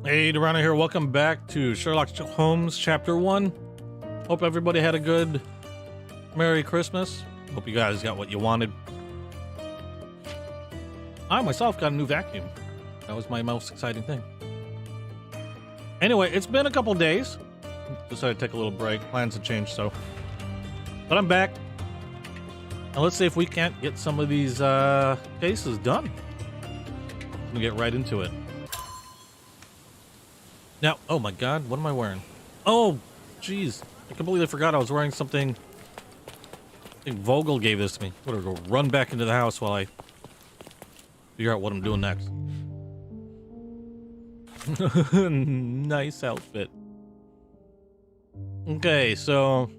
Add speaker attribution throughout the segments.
Speaker 1: Hey, Dorana here. Welcome back to Sherlock Holmes Chapter One. Hope everybody had a good Merry Christmas. Hope you guys got what you wanted. I myself got a new vacuum. That was my most exciting thing. Anyway, it's been a couple days. Decided to take a little break. Plans have changed, so. But I'm back. And let's see if we can't get some of these cases done. I'm gonna get right into it. Now, oh my god, what am I wearing? Oh, jeez. I completely forgot I was wearing something. I think Vogel gave this to me. I'm gonna go run back into the house while I figure out what I'm doing next. Nice outfit. Okay, so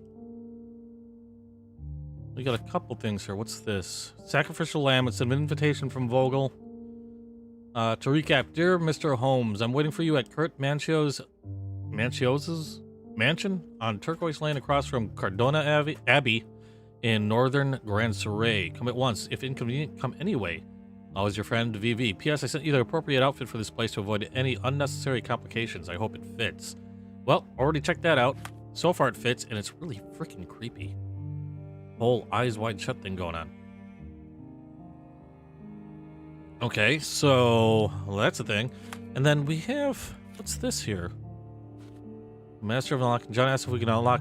Speaker 1: we got a couple things here. What's this? Sacrificial lamb. It's an invitation from Vogel. To recap, dear Mr. Holmes, I'm waiting for you at Kurt Mancios's mansion on Turquoise Lane across from Cardona Abbey in northern Grand Surrey. Come at once. If inconvenient, come anyway. Always your friend, VV. P.S. I sent you the appropriate outfit for this place to avoid any unnecessary complications. I hope it fits. Well, already checked that out. So far it fits, and it's really freaking creepy. Whole eyes wide shut thing going on. Okay, so well, that's a thing. And then we have, what's this here? Master of Unlocking. John asked if we can unlock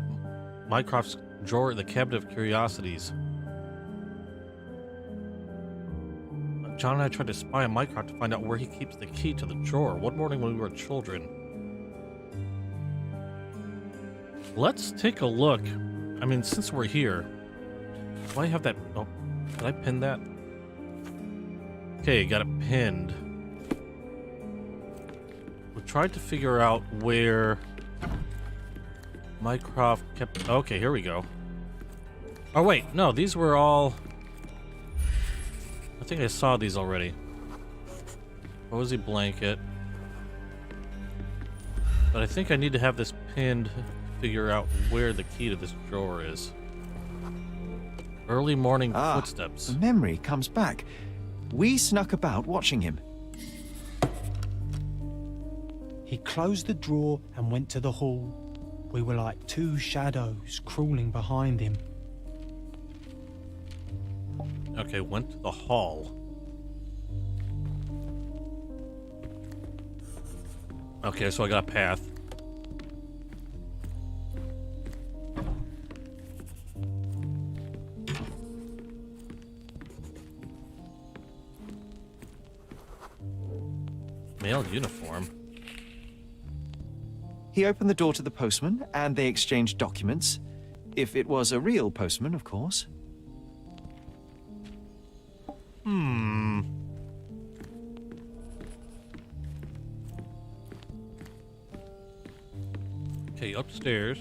Speaker 1: Mycroft's drawer at the Cabinet of Curiosities. John and I tried to spy on Mycroft to find out where he keeps the key to the drawer. One morning when we were children. Let's take a look. I mean, since we're here, do I have that? Oh, did I pin that? Okay, got it pinned. We tried to figure out where Mycroft kept... Okay, here we go. Oh, wait. No, these were all... I think I saw these already. Cozy blanket. But I think I need to have this pinned to figure out where the key to this drawer is. Early morning footsteps.
Speaker 2: The memory comes back. We snuck about watching him.
Speaker 3: He closed the drawer and went to the hall. We were like two shadows crawling behind him.
Speaker 1: Okay, went to the hall. Okay, so I got a path. Male uniform.
Speaker 2: He opened the door to the postman, and they exchanged documents. If it was a real postman, of course.
Speaker 1: Okay, upstairs.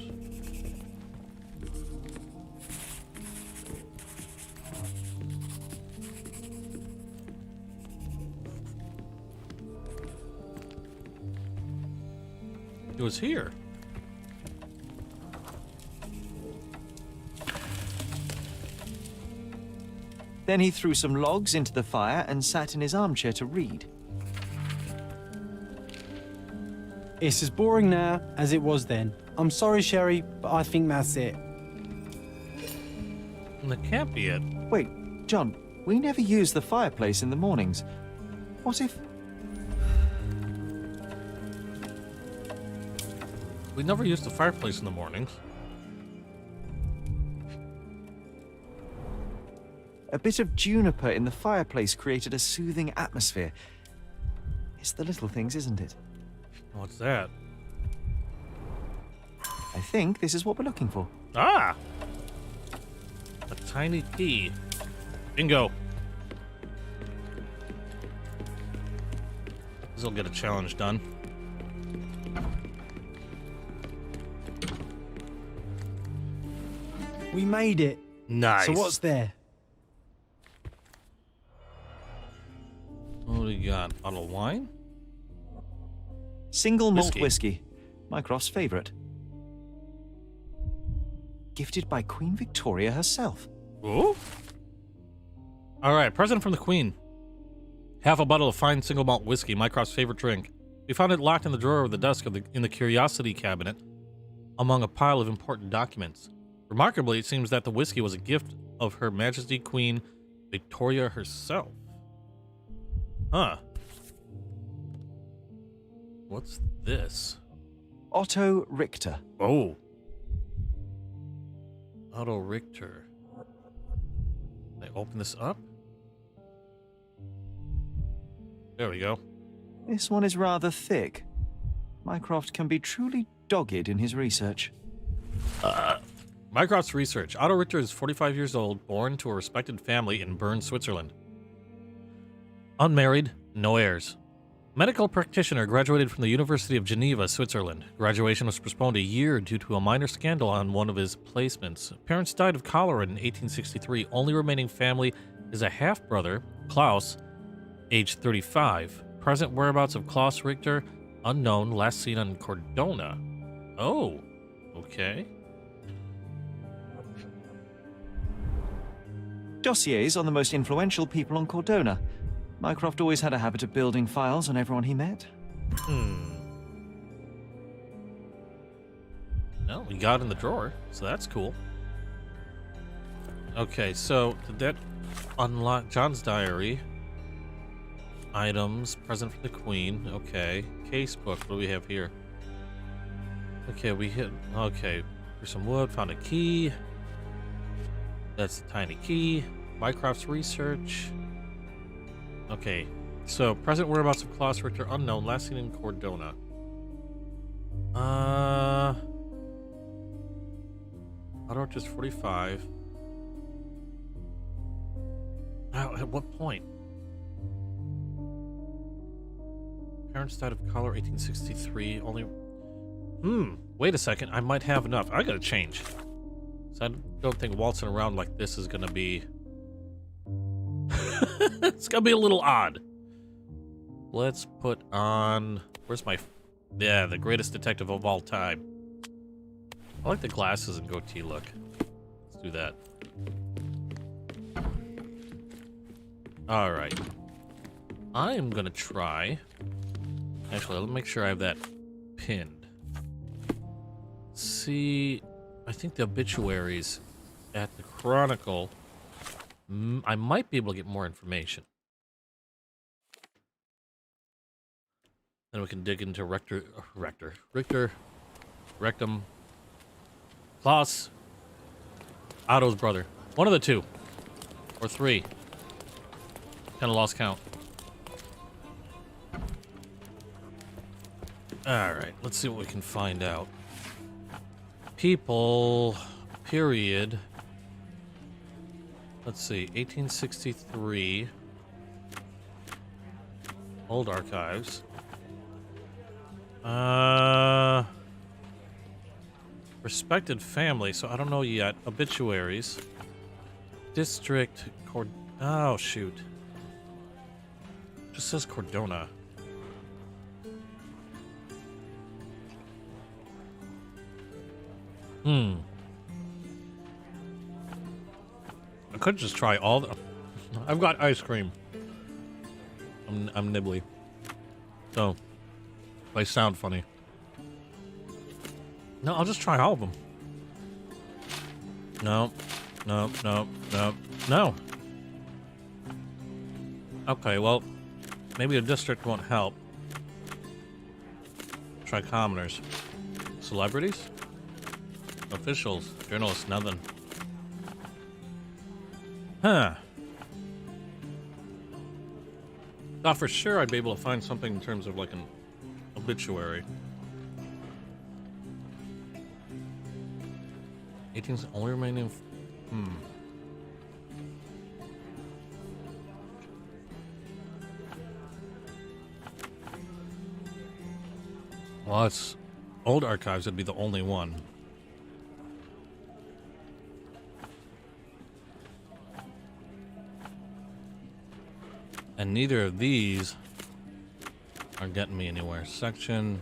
Speaker 1: It was here.
Speaker 2: Then he threw some logs into the fire and sat in his armchair to read.
Speaker 3: It's as boring now as it was then. I'm sorry, Sherry, but I think that's it.
Speaker 1: That can't be it.
Speaker 2: Wait, John, we never use the fireplace in the mornings. What if...
Speaker 1: We never used the fireplace in the mornings.
Speaker 2: A bit of juniper in the fireplace created a soothing atmosphere. It's the little things, isn't it?
Speaker 1: What's that?
Speaker 2: I think this is what we're looking for.
Speaker 1: Ah! A tiny key. Bingo. This'll get a challenge done.
Speaker 3: We made it.
Speaker 1: Nice.
Speaker 3: So what's there?
Speaker 1: What do we got? Bottle of wine?
Speaker 2: Single malt whiskey. Mycroft's favorite. Gifted by Queen Victoria herself.
Speaker 1: Ooh. All right, present from the Queen. Half a bottle of fine single malt whiskey, Mycroft's favorite drink. We found it locked in the drawer of the desk in the curiosity cabinet among a pile of important documents. Remarkably, it seems that the whiskey was a gift of Her Majesty Queen Victoria herself. Huh. What's this?
Speaker 2: Otto Richter.
Speaker 1: Oh. Otto Richter. Can I open this up? There we go.
Speaker 2: This one is rather thick. Mycroft can be truly dogged in his research.
Speaker 1: Mycroft's research. Otto Richter is 45 years old, born to a respected family in Bern, Switzerland. Unmarried, no heirs. Medical practitioner, graduated from the University of Geneva, Switzerland. Graduation was postponed a year due to a minor scandal on one of his placements. Parents died of cholera in 1863. Only remaining family is a half-brother, Klaus, age 35. Present whereabouts of Klaus Richter, unknown, last seen on Cordona. Oh, okay.
Speaker 2: Dossiers on the most influential people on Cordona. Mycroft always had a habit of building files on everyone he met.
Speaker 1: Well, we got in the drawer, so that's cool. Okay, so did that unlock John's diary? Items, present for the Queen. Okay. Casebook, what do we have here? Okay, okay. Here's some wood, found a key. That's the tiny key. Mycroft's research. Okay, so present whereabouts of Klaus Richter unknown, last seen in Cordona. Otto Richter's 45. At what point? Parents died of cholera 1863. Only. Wait a second. I might have enough. I gotta change. So I don't think waltzing around like this is gonna be. It's gonna be a little odd. Let's put on. Where's my. Yeah, the greatest detective of all time. I like the glasses and goatee look. Let's do that. Alright. I am gonna try. Actually, let me make sure I have that pinned. See, I think the obituaries at the Chronicle. I might be able to get more information. Then we can dig into Richter, Rectum, Klaus, Otto's brother. One of the two. Or three. Kind of lost count. Alright, let's see what we can find out. People, period. Let's see, 1863. Old archives. Respected family, so I don't know yet. Obituaries. District, oh, shoot. Just says Cordona. I could just try all the... I've got ice cream. I'm nibbly. So, they sound funny. No, I'll just try all of them. No. No, no, no, no. Okay, well, maybe a district won't help. Try commoners. Celebrities? Officials, journalists, nothing. Huh. Thought for sure I'd be able to find something in terms of like an obituary. 18's only remaining. Well, it's old archives would be the only one. And neither of these are getting me anywhere. Section.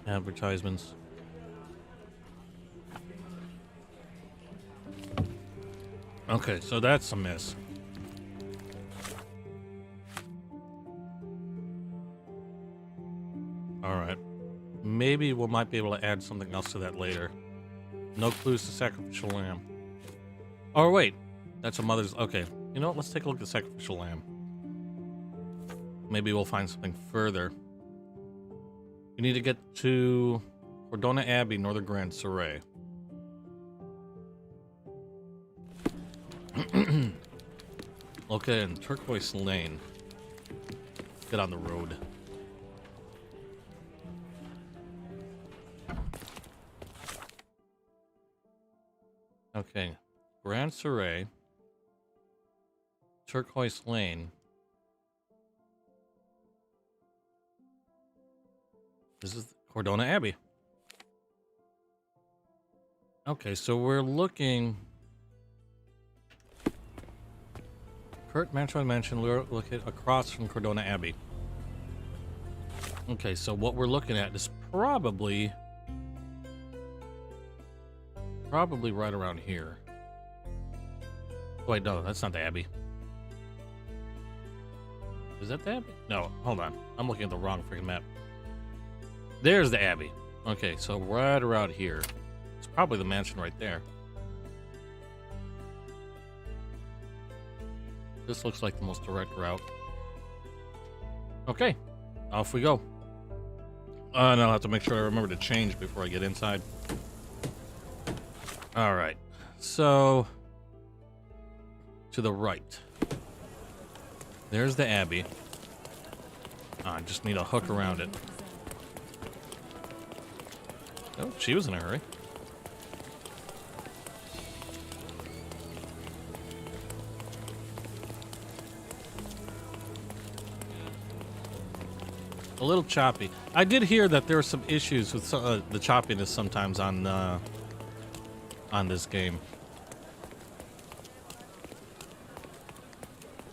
Speaker 1: Advertisements. Okay, so that's a miss. Alright. Maybe we might be able to add something else to that later. No clues to sacrificial lamb. Oh, wait. That's a mother's... Okay. You know what? Let's take a look at sacrificial lamb. Maybe we'll find something further. We need to get to Cardona Abbey, Northern Grand Surrey. Okay, and Turquoise Lane. Get on the road. Okay, Grand Surrey, Turquoise Lane. This is Cardona Abbey. Okay, so we're looking. Kurt Manchon mentioned we're looking across from Cardona Abbey. Okay, so what we're looking at is probably right around here. Wait, no, that's not the Abbey. Is that the Abbey? No, hold on. I'm looking at the wrong freaking map. There's the Abbey. Okay, so right around here. It's probably the mansion right there. This looks like the most direct route. Okay, off we go. And I'll have to make sure I remember to change before I get inside. All right, so to the right. There's the Abbey. I just need a hook around it. Oh, she was in a hurry. A little choppy. I did hear that there were some issues with the choppiness sometimes on this game.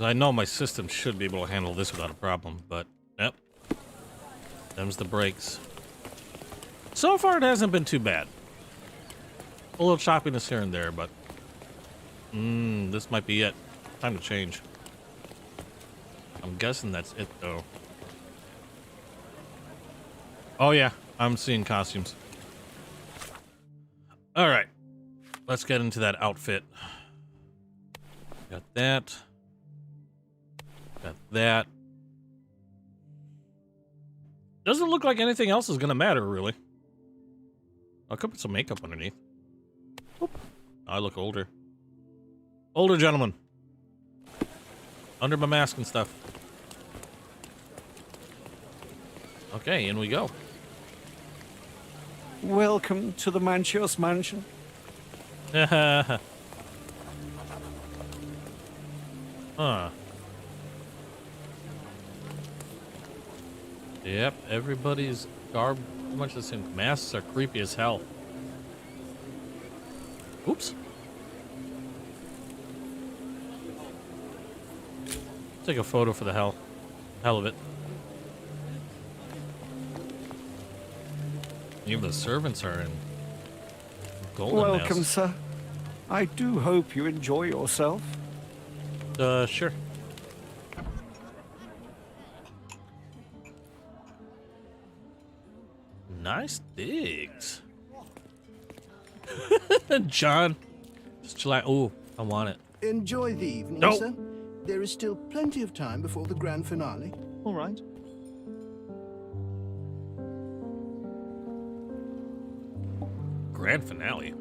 Speaker 1: I know my system should be able to handle this without a problem, but yep. Them's the brakes. So far, it hasn't been too bad. A little choppiness here and there, but this might be it. Time to change. I'm guessing that's it, though. Oh yeah, I'm seeing costumes. All right, let's get into that outfit. Got that. Got that. Doesn't look like anything else is gonna matter, really. I could put some makeup underneath. Oop. I look older. Older gentleman. Under my mask and stuff. Okay, in we go.
Speaker 2: Welcome to the Manchios mansion.
Speaker 1: Huh. Yep, everybody's garb pretty much the same. Masks are creepy as hell. Oops. Take a photo for the hell of it. Even the servants are in golden
Speaker 2: Welcome,
Speaker 1: masks.
Speaker 2: sir. I do hope you enjoy yourself.
Speaker 1: Sure. Nice digs. John. Just chill out. Oh, I want it.
Speaker 4: Enjoy the evening,
Speaker 1: No.
Speaker 4: sir. There is still plenty of time before the grand finale.
Speaker 2: All right.
Speaker 1: Grand finale.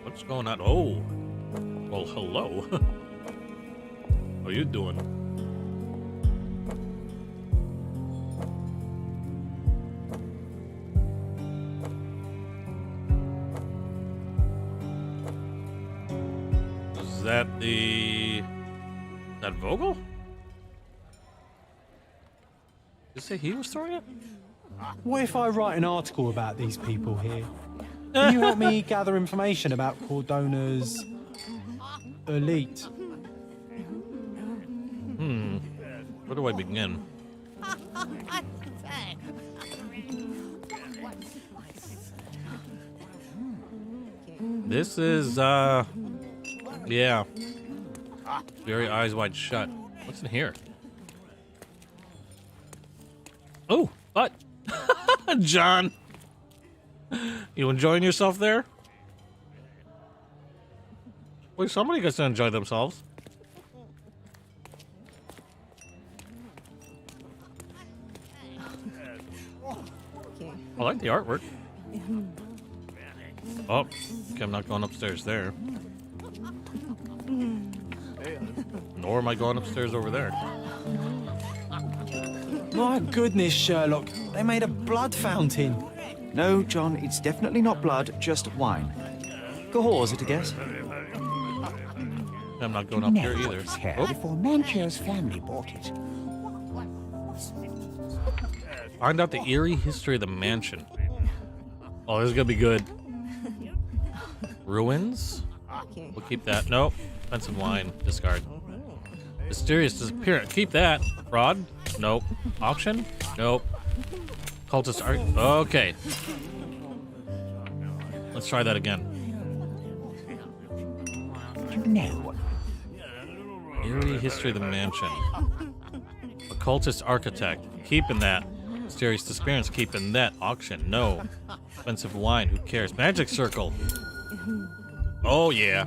Speaker 1: What's going on? Oh. Well, hello. How you doing? Is that that Vogel? Did you say he was throwing it?
Speaker 3: What if I write an article about these people here? Can you help me gather information about Cordona's elite?
Speaker 1: Where do I begin? This is, yeah. Very eyes wide shut. What's in here? Oh, but John, you enjoying yourself there? Wait, somebody gets to enjoy themselves. I like the artwork. Oh, okay, I'm not going upstairs there. Nor am I going upstairs over there.
Speaker 3: My goodness, Sherlock. They made a blood fountain.
Speaker 2: No, John, it's definitely not blood, just wine. Cahors, is it a guess?
Speaker 1: I'm not going up here either. Oh,
Speaker 5: Before Manchio's family bought it.
Speaker 1: find out the eerie history of the mansion. Oh, this is gonna be good. Ruins? We'll keep that. Nope. Expensive wine. Discard. Mysterious disappearance. Keep that. Fraud? Nope. Auction? Nope. Cultist art? Okay. Let's try that again.
Speaker 5: No.
Speaker 1: Eerie history of the mansion. Occultist architect. Keeping that. Mysterious disappearance. Keeping that. Auction. No. Expensive wine. Who cares? Magic circle. Oh, yeah.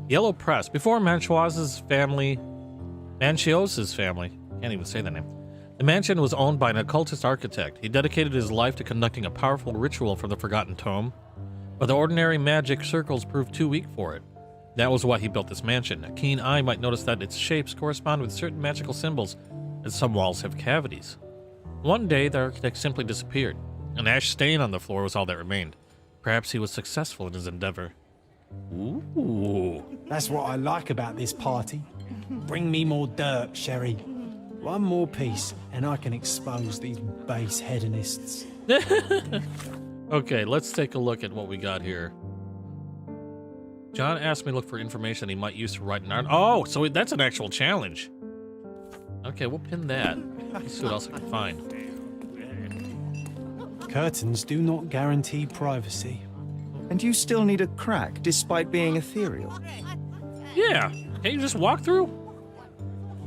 Speaker 1: Yellow press. Before Manchios's family, can't even say that name. The mansion was owned by an occultist architect. He dedicated his life to conducting a powerful ritual for the Forgotten Tome, but the ordinary magic circles proved too weak for it. That was why he built this mansion. A keen eye might notice that its shapes correspond with certain magical symbols, and some walls have cavities. One day, the architect simply disappeared. An ash stain on the floor was all that remained. Perhaps he was successful in his endeavor. Ooh.
Speaker 3: That's what I like about this party. Bring me more dirt, Sherry. One more piece, and I can expose these base hedonists.
Speaker 1: Okay, let's take a look at what we got here. John asked me to look for information he might use to write an art. Oh, so that's an actual challenge. Okay, we'll pin that. Let's see what else I can find.
Speaker 3: Curtains do not guarantee privacy.
Speaker 2: And you still need a crack, despite being ethereal.
Speaker 1: Yeah, can't you just walk through?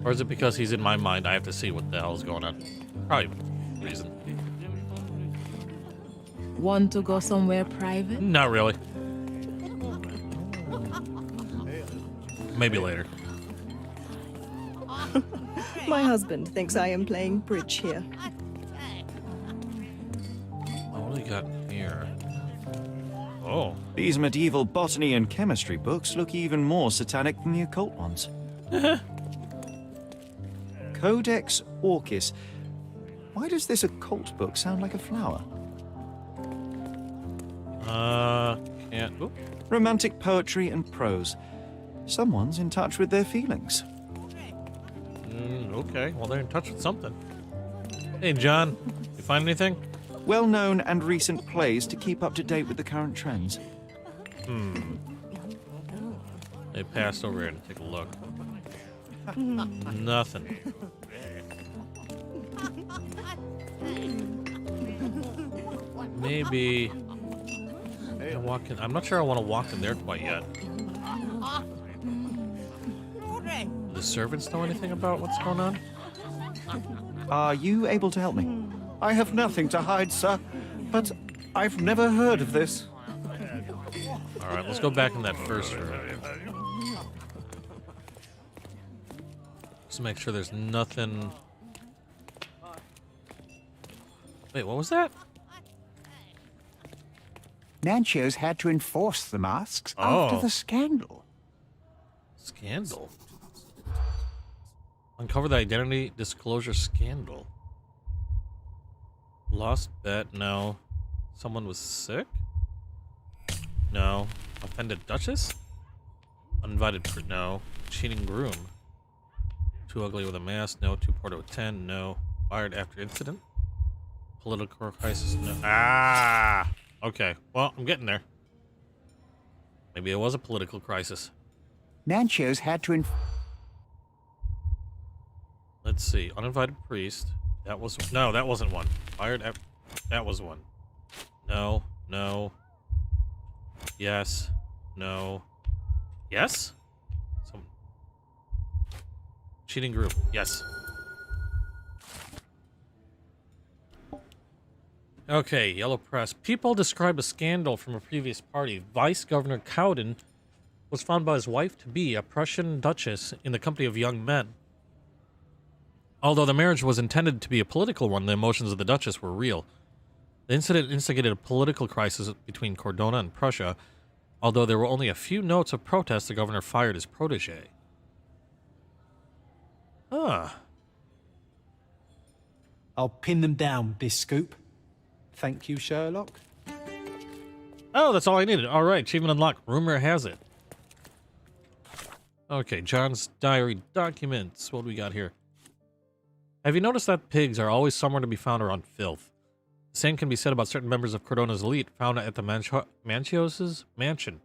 Speaker 1: Or is it because he's in my mind, I have to see what the hell is going on? Probably reason.
Speaker 6: Want to go somewhere private?
Speaker 1: Not really. Maybe later.
Speaker 7: My husband thinks I am playing bridge here.
Speaker 1: Oh, what do we got here? Oh.
Speaker 2: These medieval botany and chemistry books look even more satanic than the occult ones. Codex Orchis. Why does this occult book sound like a flower?
Speaker 1: Can't. Oop.
Speaker 2: Romantic poetry and prose. Someone's in touch with their feelings.
Speaker 1: Okay, well, they're in touch with something. Hey, John, you find anything?
Speaker 2: Well-known and recent plays to keep up to date with the current trends.
Speaker 1: They passed over here to take a look. Nothing. Maybe walk in. I'm not sure I want to walk in there quite yet. Do the servants know anything about what's going on?
Speaker 2: Are you able to help me?
Speaker 8: I have nothing to hide, sir, but I've never heard of this.
Speaker 1: All right, let's go back in that first room. Just make sure there's nothing. Wait, what was that?
Speaker 5: Nanchios had to enforce the masks after the scandal.
Speaker 1: Scandal? Uncover the identity disclosure scandal. Lost bet? No. Someone was sick? No. Offended Duchess? Uninvited for no. Cheating groom? Too ugly with a mask? No. Too poor to attend? No. Fired after incident? Political crisis? No. Ah! Okay. Well, I'm getting there. Maybe it was a political crisis.
Speaker 5: Nanchios had to
Speaker 1: Let's see. Uninvited priest. That was... No, that wasn't one. Fired after... That was one. No. No. Yes. No. Yes? Some... Cheating group. Yes. Okay, Yellow Press. People describe a scandal from a previous party. Vice Governor Cowden was found by his wife-to-be, a Prussian duchess, in the company of young men. Although the marriage was intended to be a political one, the emotions of the duchess were real. The incident instigated a political crisis between Cordona and Prussia. Although there were only a few notes of protest, the governor fired his protege. Ah.
Speaker 3: I'll pin them down with this scoop. Thank you, Sherlock.
Speaker 1: Oh, that's all I needed. All right, achievement unlocked. Rumor has it. Okay, John's diary documents. What do we got here? Have you noticed that pigs are always somewhere to be found around filth? The same can be said about certain members of Cordona's elite found at the Manchios' mansion.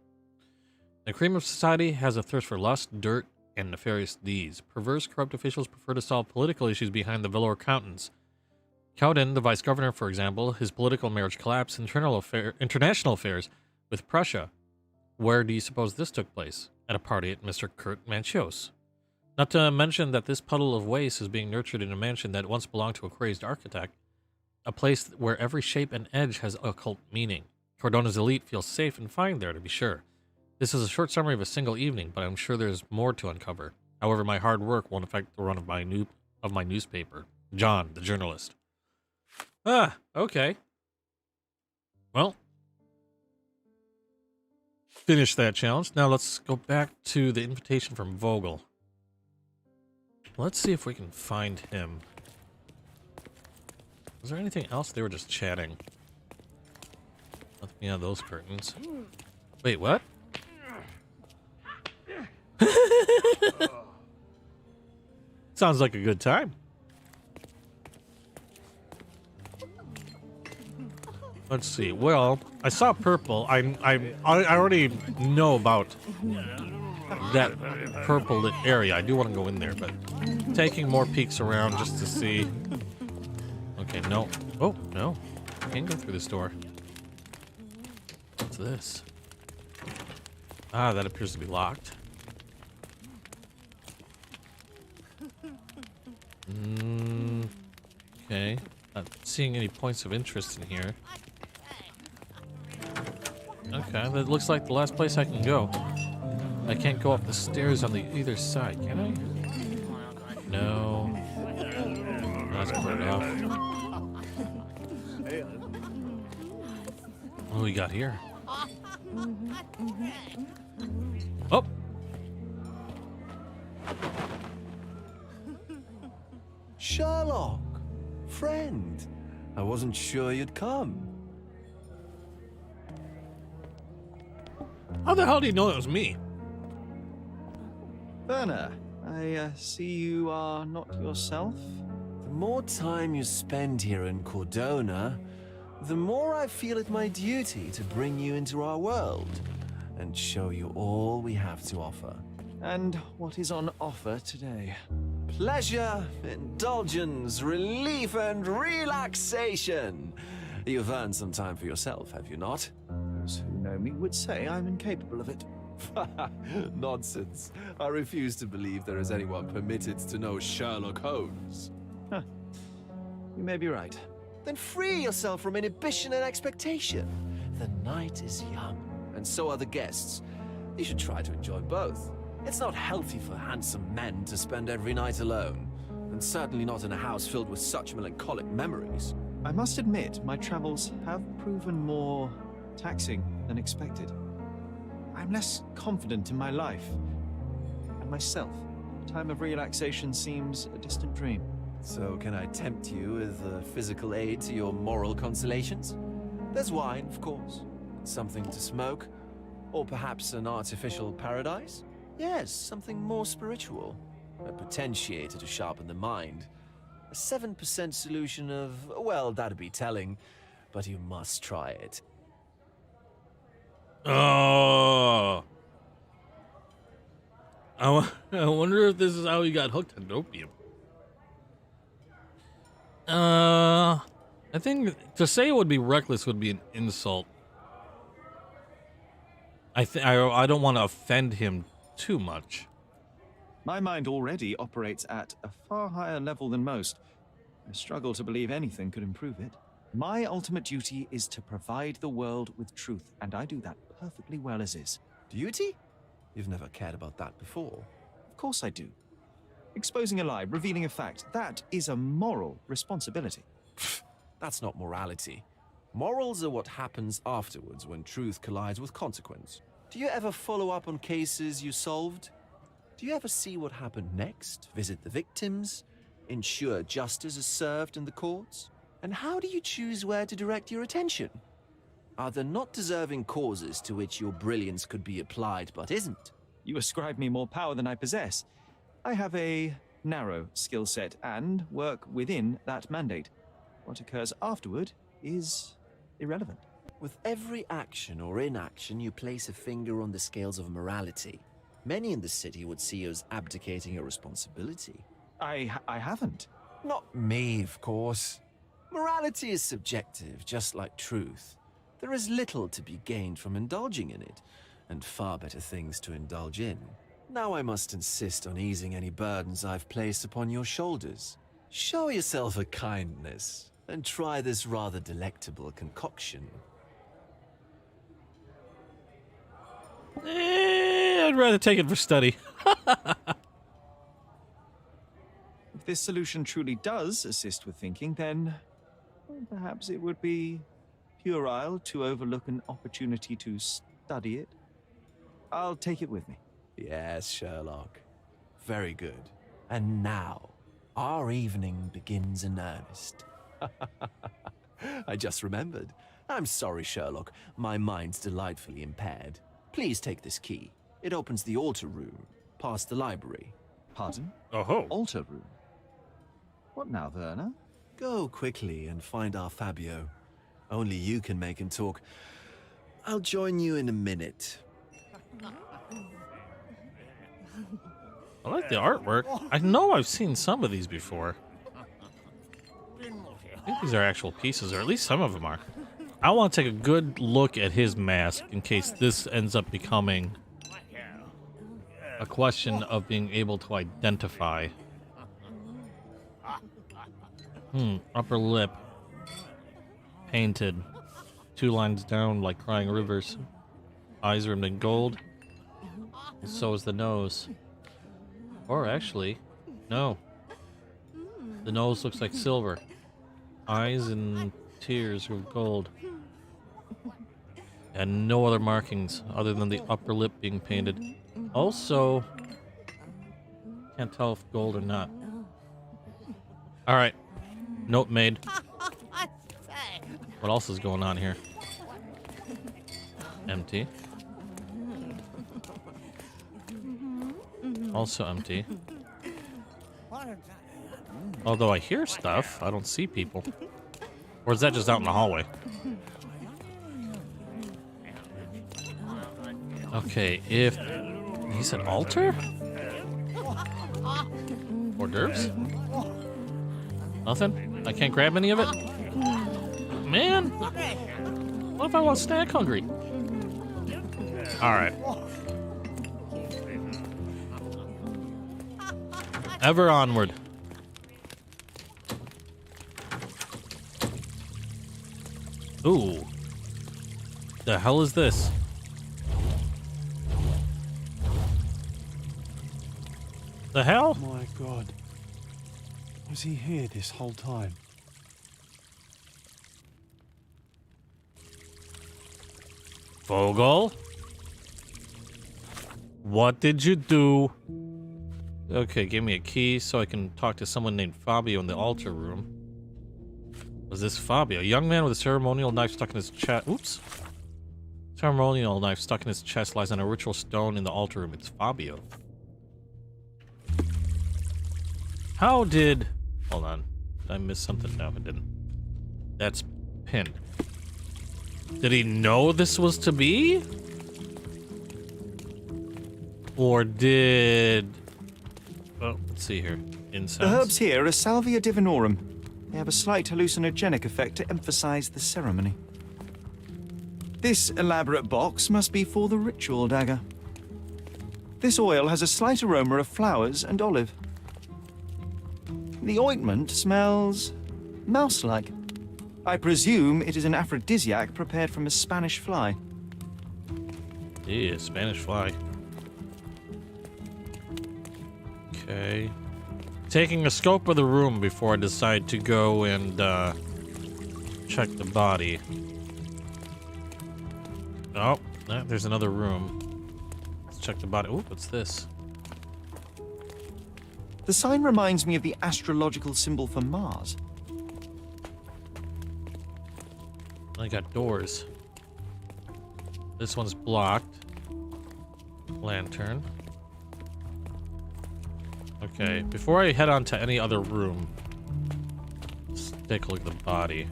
Speaker 1: The cream of society has a thirst for lust, dirt, and nefarious deeds. Perverse, corrupt officials prefer to solve political issues behind the velour accountants. Cowden, the vice governor, for example, his political marriage collapsed, international affairs with Prussia. Where do you suppose this took place? At a party at Mr. Kurt Manchios. Not to mention that this puddle of waste is being nurtured in a mansion that once belonged to a crazed architect, a place where every shape and edge has occult meaning. Cordona's elite feels safe and fine there, to be sure. This is a short summary of a single evening, but I'm sure there's more to uncover. However, my hard work won't affect the run of my newspaper. John, the journalist. Ah, okay. Well, finish that challenge. Now let's go back to the invitation from Vogel. Let's see if we can find him. Was there anything else? They were just chatting. Let me out those curtains. Wait, what? Sounds like a good time. Let's see. Well, I saw purple. I already know about that purple lit area. I do want to go in there, but taking more peeks around just to see. Okay, no. Oh, no. I can't go through this door. What's this? Ah, that appears to be locked. Okay. Not seeing any points of interest in here. Okay, that looks like the last place I can go. I can't go up the stairs on the either side, can I? No. That's cleared off. What do we got here? Oh!
Speaker 8: Sherlock, friend, I wasn't sure you'd come.
Speaker 1: How the hell do you know it was me?
Speaker 2: Werner, I see you are not yourself.
Speaker 8: The more time you spend here in Cordona, the more I feel it my duty to bring you into our world and show you all we have to offer.
Speaker 2: And what is on offer today?
Speaker 8: Pleasure, indulgence, relief, and relaxation. You've earned some time for yourself, have you not?
Speaker 2: Those who know me would say I'm incapable of it.
Speaker 8: Nonsense. I refuse to believe there is anyone permitted to know Sherlock Holmes.
Speaker 2: You may be right.
Speaker 8: Then free yourself from inhibition and expectation. The night is young, and so are the guests. You should try to enjoy both. It's not healthy for handsome men to spend every night alone, and certainly not in a house filled with such melancholic memories.
Speaker 2: I must admit, my travels have proven more taxing than expected. I'm less confident in my life and myself. Time of relaxation seems a distant dream.
Speaker 8: So can I tempt you with a physical aid to your moral consolations? There's wine, of course, something to smoke, or perhaps an artificial paradise? Yes, something more spiritual, a potentiator to sharpen the mind. A 7% solution of, well, that'd be telling, but you must try it.
Speaker 1: Oh. I wonder if this is how he got hooked on opium. I think to say it would be reckless would be an insult. I don't want to offend him too much.
Speaker 2: My mind already operates at a far higher level than most. I struggle to believe anything could improve it. My ultimate duty is to provide the world with truth, and I do that perfectly well as is.
Speaker 8: Duty? You've never cared about that before.
Speaker 2: Of course I do. Exposing a lie, revealing a fact, that is a moral responsibility.
Speaker 8: That's not morality. Morals are what happens afterwards when truth collides with consequence. Do you ever follow up on cases you solved? Do you ever see what happened next? Visit the victims? Ensure justice is served in the courts? And how do you choose where to direct your attention? Are there not deserving causes to which your brilliance could be applied but isn't?
Speaker 2: You ascribe me more power than I possess. I have a narrow skill set and work within that mandate. What occurs afterward is irrelevant.
Speaker 8: With every action or inaction, you place a finger on the scales of morality. Many in the city would see you as abdicating your responsibility.
Speaker 2: I haven't.
Speaker 8: Not me, of course. Morality is subjective, just like truth. There is little to be gained from indulging in it, and far better things to indulge in. Now I must insist on easing any burdens I've placed upon your shoulders. Show yourself a kindness, and try this rather delectable concoction.
Speaker 1: I'd rather take it for study.
Speaker 2: If this solution truly does assist with thinking, then perhaps it would be puerile to overlook an opportunity to study it. I'll take it with me.
Speaker 8: Yes, Sherlock. Very good. And now, our evening begins in earnest. I just remembered. I'm sorry, Sherlock. My mind's delightfully impaired. Please take this key. It opens the altar room, past the library.
Speaker 2: Pardon?
Speaker 1: Oh.
Speaker 2: Altar room. What now, Werner?
Speaker 8: Go quickly and find our Fabio. Only you can make him talk. I'll join you in a minute.
Speaker 1: I like the artwork. I know I've seen some of these before. I think these are actual pieces, or at least some of them are. I want to take a good look at his mask in case this ends up becoming a question of being able to identify. Upper lip. Painted. 2 lines down like crying rivers. Eyes rimmed in gold. And so is the nose. Or actually, no. The nose looks like silver. Eyes and tears are gold. And no other markings other than the upper lip being painted. Also, can't tell if gold or not. Alright. Note made. What else is going on here? Empty. Also empty. Although I hear stuff, I don't see people. Or is that just out in the hallway? Okay, if... He said altar? Hors d'oeuvres? Nothing? I can't grab any of it? Man! What if I was snack hungry? Alright. Ever onward. Ooh. The hell is this? The hell?
Speaker 3: My God. Was he here this whole time?
Speaker 1: Vogel? What did you do? Okay, give me a key so I can talk to someone named Fabio in the altar room. Was this Fabio? A young man with a ceremonial knife stuck in his chest. Oops. Ceremonial knife stuck in his chest lies on a ritual stone in the altar room. It's Fabio. How did... Hold on. Did I miss something? No, I didn't. That's pinned. Did he know this was to be? Or did... Oh, let's see here. Incense.
Speaker 2: The herbs here are Salvia divinorum. They have a slight hallucinogenic effect to emphasize the ceremony. This elaborate box must be for the ritual dagger. This oil has a slight aroma of flowers and olive. The ointment smells mouse-like. I presume it is an aphrodisiac prepared from a Spanish fly.
Speaker 1: Yeah, Spanish fly. Okay. Taking a scope of the room before I decide to go and check the body. Oh, there's another room. Let's check the body. Ooh, what's this?
Speaker 2: The sign reminds me of the astrological symbol for Mars.
Speaker 1: I got doors. This one's blocked. Lantern. Okay, before I head on to any other room, let's take a look at the body.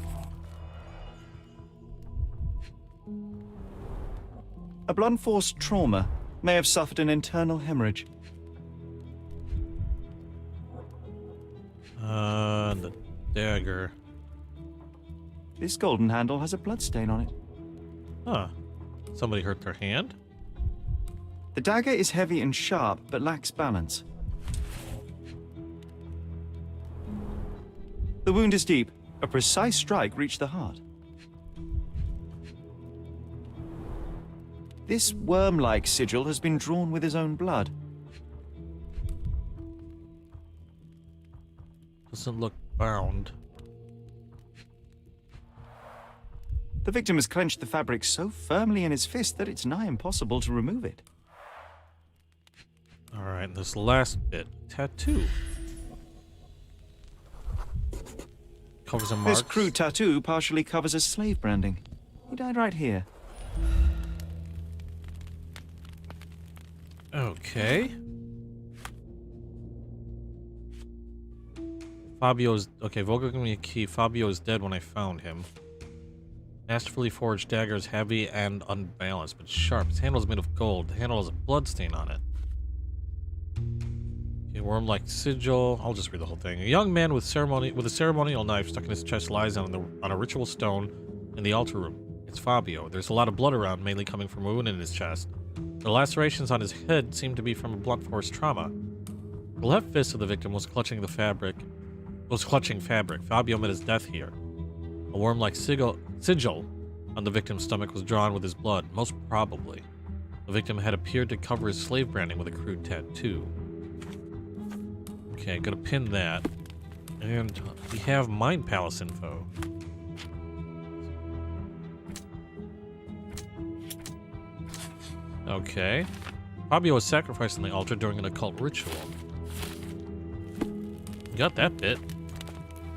Speaker 2: A blunt force trauma may have suffered an internal hemorrhage.
Speaker 1: The dagger.
Speaker 2: This golden handle has a bloodstain on it.
Speaker 1: Huh. Somebody hurt their hand?
Speaker 2: The dagger is heavy and sharp, but lacks balance. The wound is deep. A precise strike reached the heart. This worm-like sigil has been drawn with his own blood.
Speaker 1: Doesn't look bound.
Speaker 2: The victim has clenched the fabric so firmly in his fist that it's nigh impossible to remove it.
Speaker 1: Alright, this last bit. Tattoo. Covers a mark.
Speaker 2: This crude tattoo partially covers a slave branding. He died right here.
Speaker 1: Okay. Fabio's... Okay, Vogel gave me a key. Fabio is dead when I found him. Masterfully forged dagger is heavy and unbalanced, but sharp. Its handle is made of gold. The handle has a bloodstain on it. Okay, worm-like sigil. I'll just read the whole thing. A young man with a ceremonial knife stuck in his chest lies on a ritual stone in the altar room. It's Fabio. There's a lot of blood around, mainly coming from a wound in his chest. The lacerations on his head seem to be from a blunt force trauma. The left fist of the victim was clutching fabric. Fabio met his death here. A worm-like sigil on the victim's stomach was drawn with his blood, most probably. The victim had appeared to cover his slave branding with a crude tattoo. Okay, gonna pin that. And we have Mind Palace info. Okay. Fabio was sacrificed on the altar during an occult ritual. Got that bit.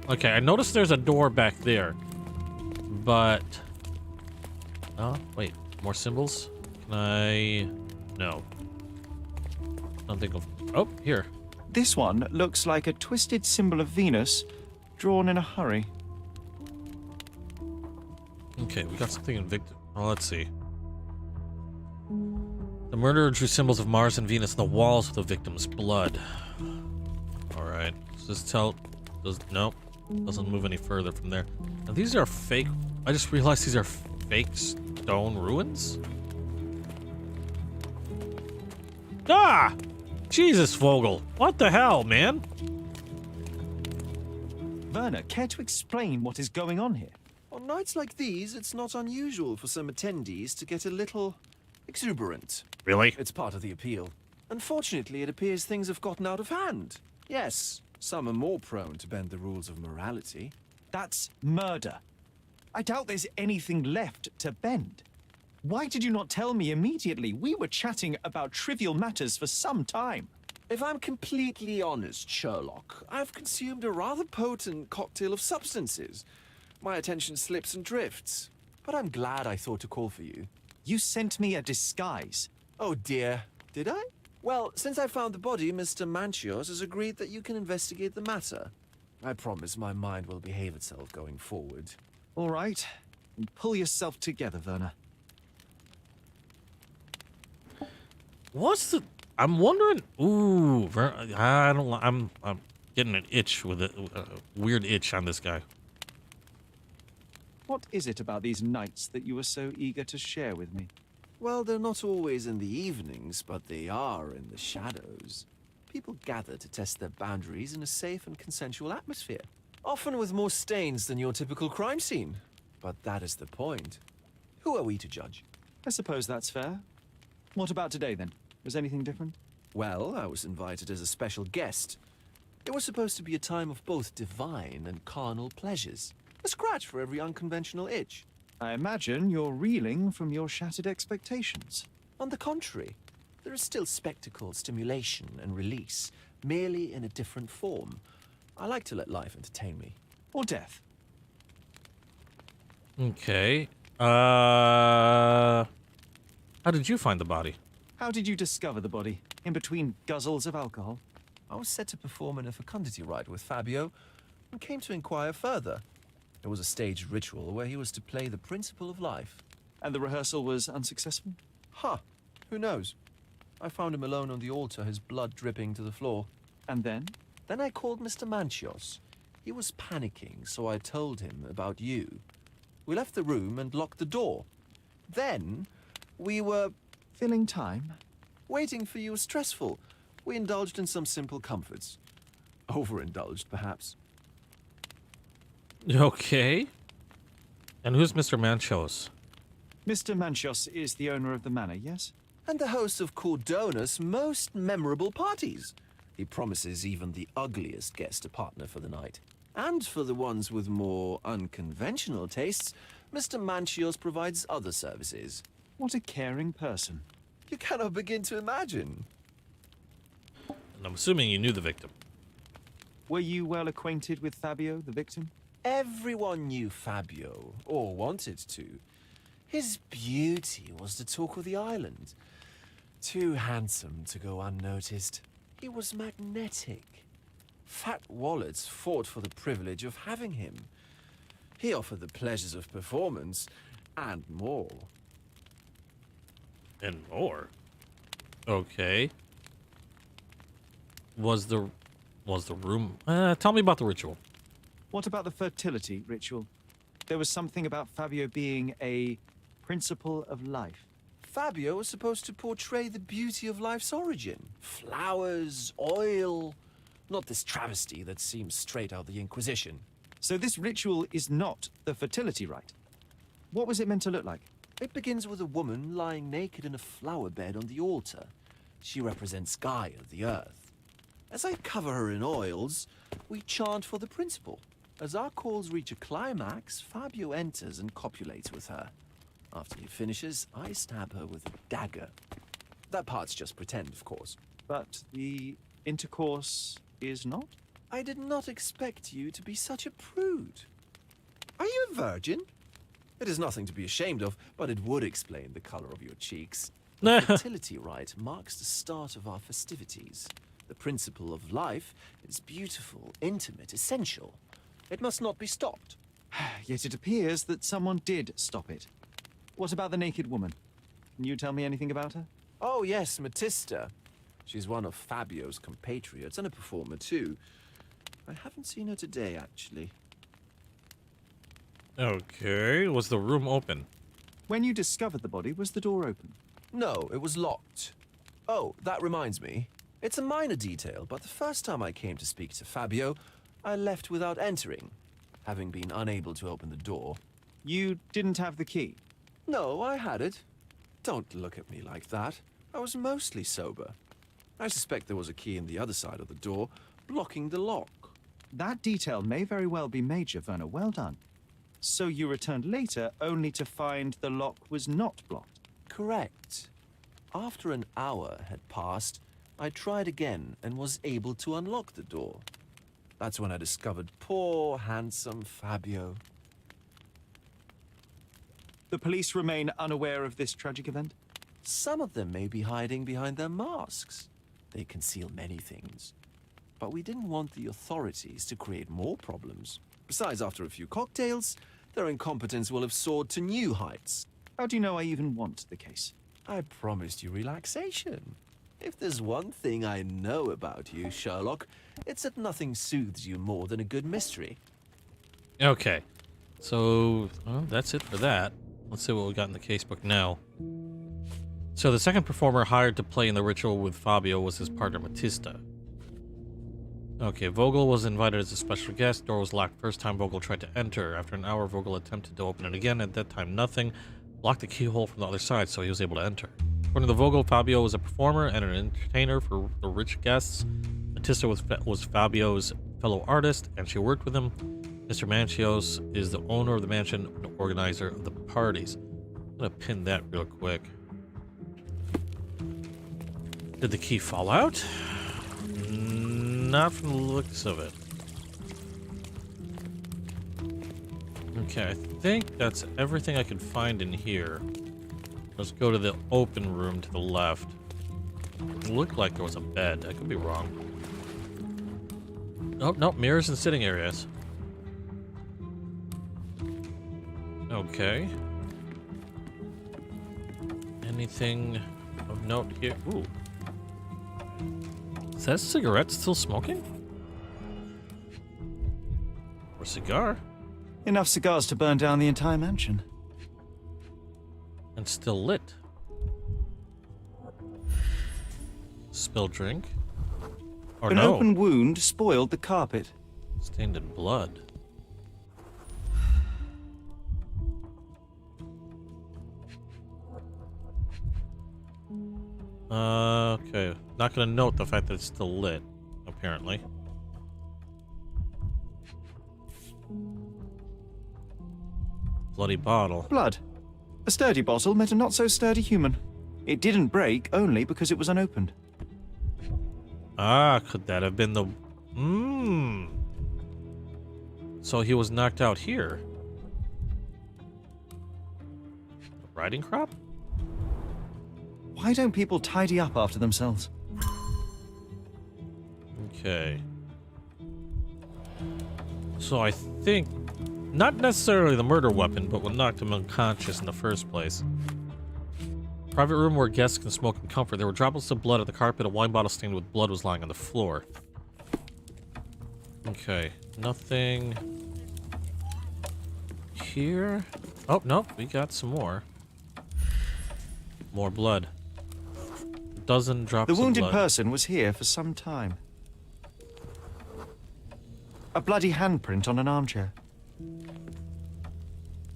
Speaker 1: Okay, I noticed there's a door back there. But... Oh, wait. More symbols? Can I... No. I don't think of... Oh, here.
Speaker 2: This one looks like a twisted symbol of Venus, drawn in a hurry.
Speaker 1: Okay, we got something in victim... Oh, let's see. The murderer drew symbols of Mars and Venus on the walls with the victim's blood. All right. Does this tell? Nope. Doesn't move any further from there. Now, these are fake. I just realized these are fake stone ruins. Ah! Jesus, Vogel. What the hell, man?
Speaker 2: Werner, care to explain what is going on here?
Speaker 8: On nights like these, it's not unusual for some attendees to get a little exuberant.
Speaker 1: Really?
Speaker 8: It's part of the appeal. Unfortunately, it appears things have gotten out of hand. Yes, some are more prone to bend the rules of morality.
Speaker 2: That's murder. I doubt there's anything left to bend. Why did you not tell me immediately? We were chatting about trivial matters for some time.
Speaker 8: If I'm completely honest, Sherlock, I've consumed a rather potent cocktail of substances. My attention slips and drifts. But I'm glad I thought to call for you.
Speaker 2: You sent me a disguise.
Speaker 8: Oh dear, did I? Well, since I found the body, Mr. Manchios has agreed that you can investigate the matter. I promise my mind will behave itself going forward.
Speaker 2: All right. Pull yourself together, Werner.
Speaker 1: What's the? I'm wondering. Ooh, I don't. I'm getting an itch with a weird itch on this guy.
Speaker 2: What is it about these nights that you were so eager to share with me?
Speaker 8: Well, they're not always in the evenings, but they are in the shadows. People gather to test their boundaries in a safe and consensual atmosphere. Often with more stains than your typical crime scene. But that is the point. Who are we to judge?
Speaker 2: I suppose that's fair. What about today, then? Was anything different?
Speaker 8: Well, I was invited as a special guest. It was supposed to be a time of both divine and carnal pleasures. A scratch for every unconventional itch.
Speaker 2: I imagine you're reeling from your shattered expectations.
Speaker 8: On the contrary, there is still spectacle, stimulation, and release, merely in a different form. I like to let life entertain me.
Speaker 2: Or death.
Speaker 1: Okay. How did you find the body?
Speaker 2: How did you discover the body? In between guzzles of alcohol?
Speaker 8: I was set to perform in a fecundity rite with Fabio and came to inquire further. It was a staged ritual where he was to play the principle of life.
Speaker 2: And the rehearsal was unsuccessful?
Speaker 8: Huh. Who knows? I found him alone on the altar, his blood dripping to the floor.
Speaker 2: And then?
Speaker 8: Then I called Mr. Manchios. He was panicking, so I told him about you. We left the room and locked the door. Then, we were...
Speaker 2: Filling time?
Speaker 8: Waiting for you was stressful. We indulged in some simple comforts. Overindulged, perhaps.
Speaker 1: Okay. And who's Mr. Manchos?
Speaker 2: Mr. Manchios is the owner of the manor, yes?
Speaker 8: And the host of Cordona's most memorable parties. He promises even the ugliest guest a partner for the night. And for the ones with more unconventional tastes, Mr. Manchios provides other services.
Speaker 2: What a caring person.
Speaker 8: You cannot begin to imagine.
Speaker 1: And I'm assuming you knew the victim.
Speaker 2: Were you well acquainted with Fabio, the victim?
Speaker 8: Everyone knew Fabio, or wanted to. His beauty was the talk of the island. Too handsome to go unnoticed. He was magnetic. Fat wallets fought for the privilege of having him. He offered the pleasures of performance, and more.
Speaker 1: And more? Okay. Was the room... tell me about the ritual.
Speaker 2: What about the fertility ritual? There was something about Fabio being a principle of life.
Speaker 8: Fabio was supposed to portray the beauty of life's origin. Flowers, oil... Not this travesty that seems straight out of the Inquisition.
Speaker 2: So this ritual is not the fertility rite. What was it meant to look like?
Speaker 8: It begins with a woman lying naked in a flower bed on the altar. She represents Gaia, the earth. As I cover her in oils, we chant for the principle. As our calls reach a climax, Fabio enters and copulates with her. After he finishes, I stab her with a dagger. That part's just pretend, of course.
Speaker 2: But the intercourse is not?
Speaker 8: I did not expect you to be such a prude. Are you a virgin? It is nothing to be ashamed of, but it would explain the color of your cheeks. The fertility rite marks the start of our festivities. The principle of life is beautiful, intimate, essential. It must not be stopped.
Speaker 2: Yet it appears that someone did stop it. What about the naked woman? Can you tell me anything about her?
Speaker 8: Oh yes, Matista. She's one of Fabio's compatriots and a performer too. I haven't seen her today, actually.
Speaker 1: Okay, was the room open?
Speaker 2: When you discovered the body, was the door open?
Speaker 8: No, it was locked. Oh, that reminds me. It's a minor detail, but the first time I came to speak to Fabio, I left without entering, having been unable to open the door.
Speaker 2: You didn't have the key?
Speaker 8: No, I had it. Don't look at me like that. I was mostly sober. I suspect there was a key in the other side of the door, blocking the lock.
Speaker 2: That detail may very well be major, Werner. Well done. So you returned later, only to find the lock was not blocked?
Speaker 8: Correct. After an hour had passed, I tried again and was able to unlock the door. That's when I discovered poor, handsome Fabio.
Speaker 2: The police remain unaware of this tragic event?
Speaker 8: Some of them may be hiding behind their masks. They conceal many things. But we didn't want the authorities to create more problems. Besides, after a few cocktails, their incompetence will have soared to new heights.
Speaker 2: How do you know I even want the case?
Speaker 8: I promised you relaxation. If there's one thing I know about you, Sherlock, it's that nothing soothes you more than a good mystery.
Speaker 1: Okay. So, well, that's it for that. Let's see what we got in the casebook now. So the second performer hired to play in the ritual with Fabio was his partner, Matista. Okay, Vogel was invited as a special guest. Door was locked first time Vogel tried to enter. After an hour, Vogel attempted to open it again. At that time, nothing. Blocked the keyhole from the other side, so he was able to enter. According to Vogel, Fabio was a performer and an entertainer for the rich guests. Matista was Fabio's fellow artist, and she worked with him. Mr. Manchios is the owner of the mansion and organizer of the parties. I'm gonna pin that real quick. Did the key fall out? Not from the looks of it. Okay, I think that's everything I could find in here. Let's go to the open room to the left. It looked like there was a bed. I could be wrong. Oh, nope, mirrors and sitting areas. Okay. Anything of note here? Ooh. Is that cigarette still smoking? Or cigar?
Speaker 2: Enough cigars to burn down the entire mansion.
Speaker 1: And still lit. Spilled drink? Or
Speaker 2: An
Speaker 1: no.
Speaker 2: open wound spoiled the carpet.
Speaker 1: Stained in blood. Okay. Not gonna note the fact that it's still lit, apparently. Bloody bottle.
Speaker 2: Blood. A sturdy bottle met a not-so-sturdy human. It didn't break only because it was unopened.
Speaker 1: Ah, could that have been the... So he was knocked out here. Riding crop?
Speaker 2: Why don't people tidy up after themselves?
Speaker 1: Okay. So I think... Not necessarily the murder weapon, but what knocked him unconscious in the first place. Private room where guests can smoke in comfort. There were droplets of blood at the carpet. A wine bottle stained with blood was lying on the floor. Okay. Nothing... here? Oh, nope. We got some more. More blood. A dozen drops of
Speaker 2: The wounded
Speaker 1: blood.
Speaker 2: person was here for some time. A bloody handprint on an armchair.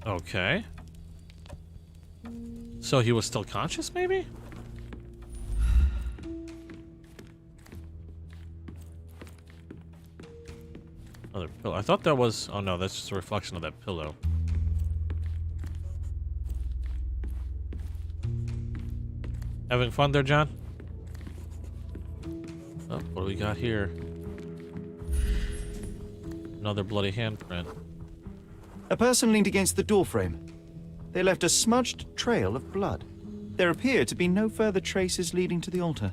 Speaker 1: Okay. So he was still conscious, maybe? Another pillow. I thought that was... Oh no, that's just a reflection of that pillow. Having fun there, John? Oh, what do we got here? Another bloody handprint.
Speaker 2: A person leaned against the doorframe. They left a smudged trail of blood. There appear to be no further traces leading to the altar.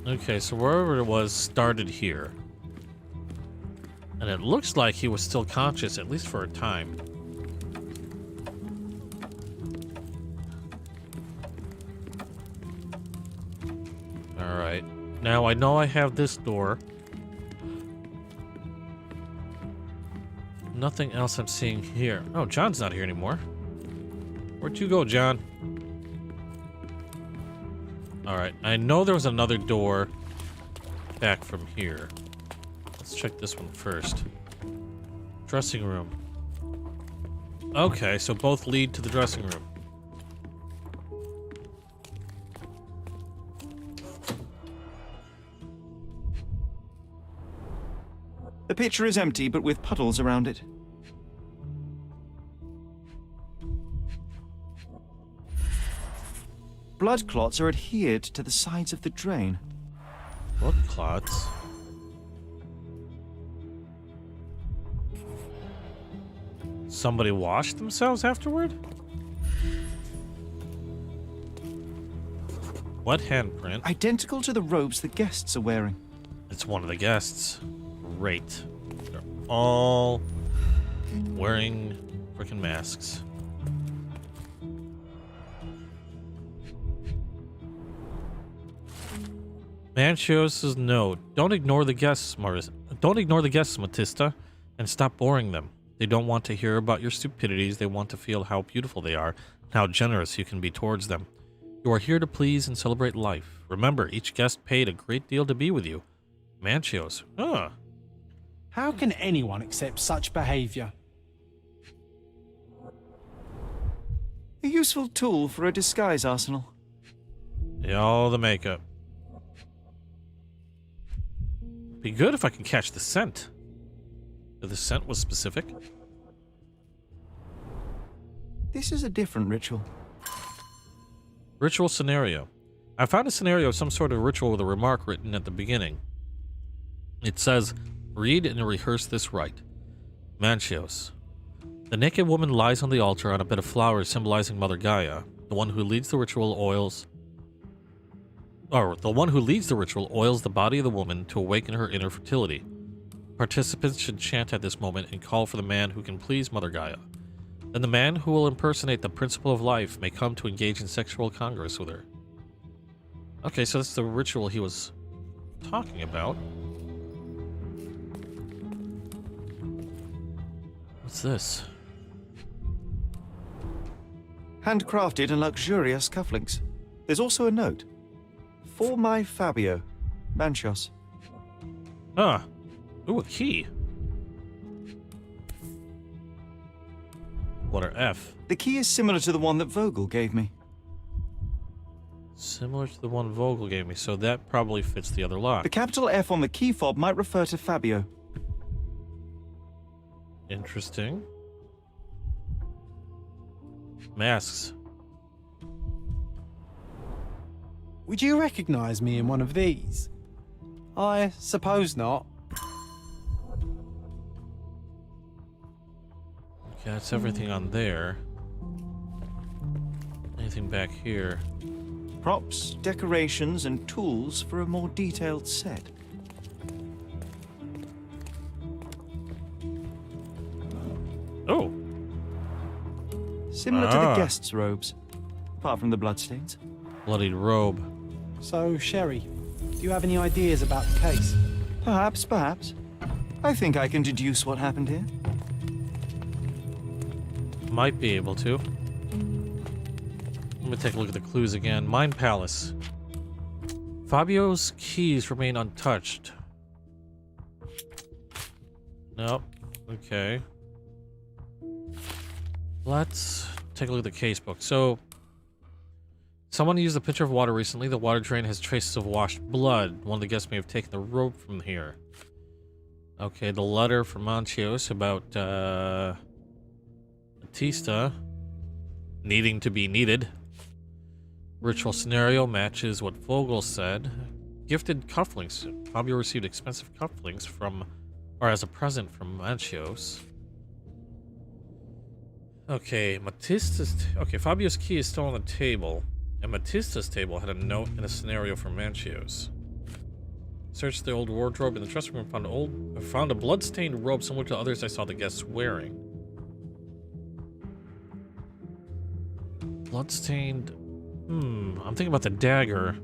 Speaker 1: Okay, so wherever it was started here. And it looks like he was still conscious, at least for a time. Alright. Now I know I have this door. Nothing else I'm seeing here. Oh, John's not here anymore. Where'd you go, John? Alright, I know there was another door back from here. Let's check this one first. Dressing room. Okay, so both lead to the dressing room.
Speaker 2: The pitcher is empty, but with puddles around it. Blood clots are adhered to the sides of the drain.
Speaker 1: Blood clots? Somebody washed themselves afterward? What handprint?
Speaker 2: Identical to the robes the guests are wearing.
Speaker 1: It's one of the guests. Great. They're all wearing freaking masks. Manchios' note. Don't ignore the guests, Matista, and stop boring them. They don't want to hear about your stupidities. They want to feel how beautiful they are and how generous you can be towards them. You are here to please and celebrate life. Remember, each guest paid a great deal to be with you. Manchios. Huh.
Speaker 3: How can anyone accept such behavior?
Speaker 2: A useful tool for a disguise arsenal.
Speaker 1: Yeah, all the makeup. Be good if I can catch the scent. If the scent was specific.
Speaker 2: This is a different ritual.
Speaker 1: Ritual scenario. I found a scenario of some sort of ritual with a remark written at the beginning. It says, read and rehearse this rite. Manchios. The naked woman lies on the altar on a bed of flowers symbolizing Mother Gaia. The one who leads the ritual oils the body of the woman to awaken her inner fertility. Participants should chant at this moment and call for the man who can please Mother Gaia. Then the man who will impersonate the principle of life may come to engage in sexual congress with her. Okay, so that's the ritual he was talking about. What's this?
Speaker 2: Handcrafted and luxurious cufflinks. There's also a note. For my Fabio, Manchios.
Speaker 1: Ah. Ooh, a key. Letter F.
Speaker 2: The key is similar to the one that Vogel gave me.
Speaker 1: Similar to the one Vogel gave me, so that probably fits the other lock.
Speaker 2: The capital F on the key fob might refer to Fabio.
Speaker 1: Interesting. Masks.
Speaker 3: Would you recognize me in one of these? I suppose not.
Speaker 1: Okay, that's everything on there. Anything back here?
Speaker 2: Props, decorations, and tools for a more detailed set.
Speaker 1: Oh.
Speaker 2: Similar to the guests' robes, apart from the bloodstains.
Speaker 1: Bloodied robe.
Speaker 3: So, Sherry, do you have any ideas about the case?
Speaker 2: Perhaps. I think I can deduce what happened here.
Speaker 1: Might be able to. Let me take a look at the clues again. Mind Palace. Fabio's keys remain untouched. Nope. Okay. Let's take a look at the casebook. So, someone used a pitcher of water recently. The water drain has traces of washed blood. One of the guests may have taken the rope from here. Okay, the letter from Manchios about, Batista needing to be needed. Ritual scenario matches what Vogel said. Gifted cufflinks. Fabio received expensive cufflinks as a present from Manchios. Okay, Fabio's key is still on the table. And Batista's table had a note and a scenario from Manchios. Searched the old wardrobe in the dressing room, found a blood-stained robe similar to others I saw the guests wearing. Blood-stained... I'm thinking about the dagger.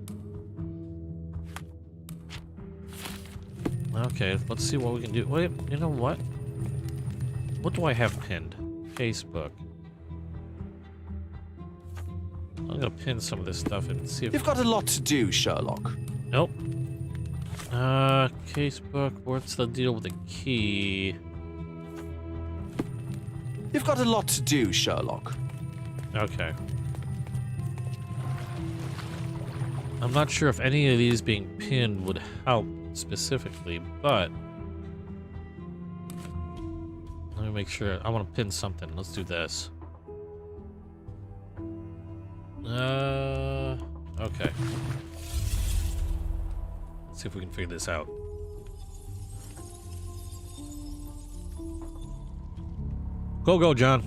Speaker 1: Okay, let's see what we can do. Wait, you know what? What do I have pinned? Facebook. I'm gonna pin some of this stuff and see if...
Speaker 8: You've got a lot to do, Sherlock.
Speaker 1: Nope. Casebook. What's the deal with the key?
Speaker 8: You've got a lot to do, Sherlock.
Speaker 1: Okay. I'm not sure if any of these being pinned would help specifically, but... Let me make sure. I want to pin something. Let's do this. Okay. Let's see if we can figure this out. Go, John.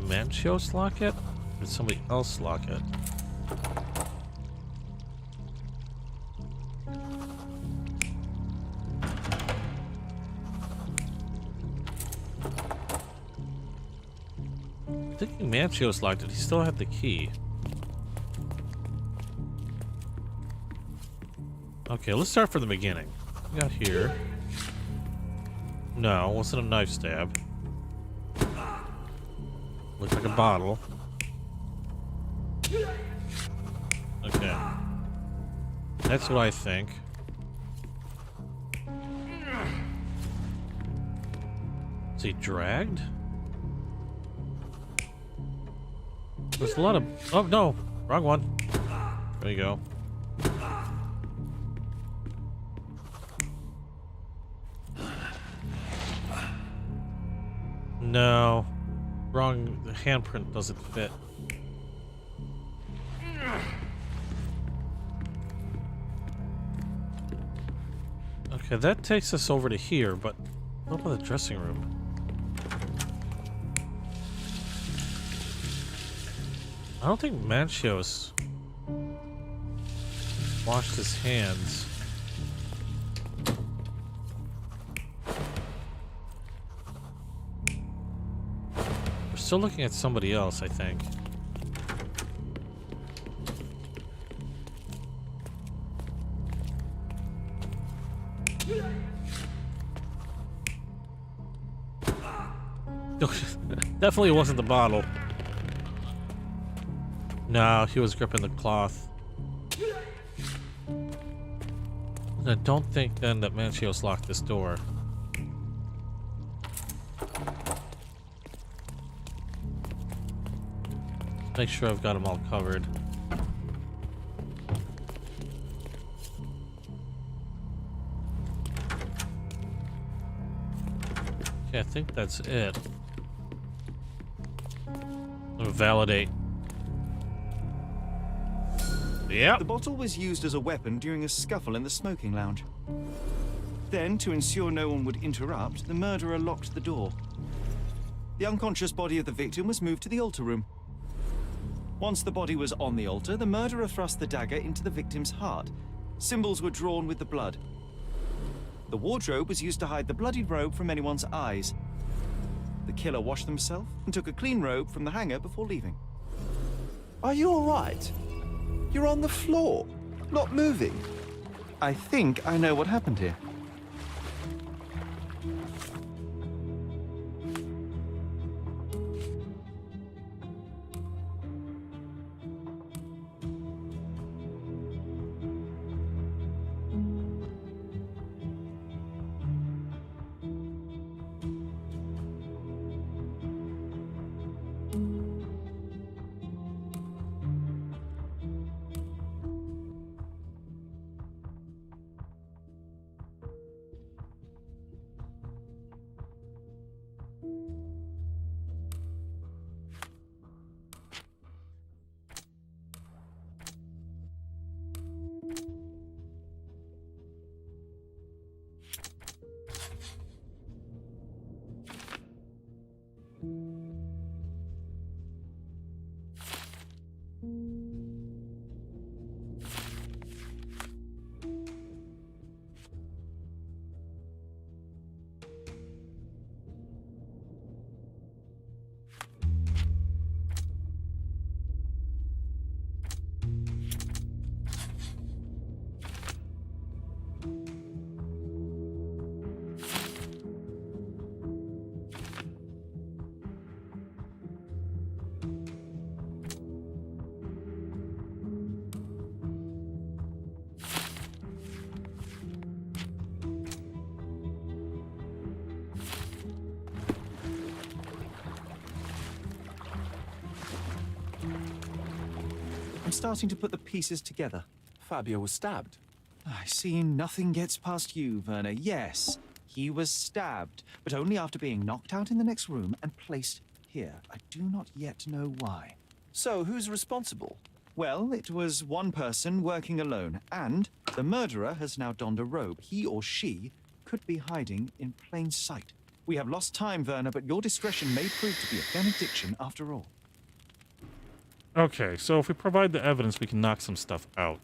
Speaker 1: Manchios lock it? Or did somebody else lock it? I'm thinking Manchios locked it. He still had the key. Okay, let's start from the beginning. We got here. No, it wasn't a knife stab. Looked like a bottle. Okay. That's what I think. Is he dragged? There's a lot of... Oh, no! Wrong one. There you go. No. Wrong. The handprint doesn't fit. Okay, that takes us over to here, but what about the dressing room? I don't think Manchios washed his hands. We're still looking at somebody else, I think. Definitely wasn't the bottle. No, he was gripping the cloth. I don't think then that Manchios locked this door. Make sure I've got them all covered. Okay, I think that's it. I'll validate. Yep.
Speaker 2: The bottle was used as a weapon during a scuffle in the smoking lounge. Then, to ensure no one would interrupt, the murderer locked the door. The unconscious body of the victim was moved to the altar room. Once the body was on the altar, the murderer thrust the dagger into the victim's heart. Symbols were drawn with the blood. The wardrobe was used to hide the bloodied robe from anyone's eyes. The killer washed himself and took a clean robe from the hanger before leaving.
Speaker 8: Are you all right? You're on the floor, not moving.
Speaker 2: I think I know what happened here. starting to put the pieces together.
Speaker 8: Fabio was stabbed.
Speaker 2: I see nothing gets past you, Werner. Yes, he was stabbed, but only after being knocked out in the next room and placed here. I do not yet know why.
Speaker 8: So, who's responsible?
Speaker 2: Well, it was one person working alone, and the murderer has now donned a robe. He or she could be hiding in plain sight. We have lost time, Werner, but your discretion may prove to be a benediction after all.
Speaker 1: Okay, so if we provide the evidence, we can knock some stuff out.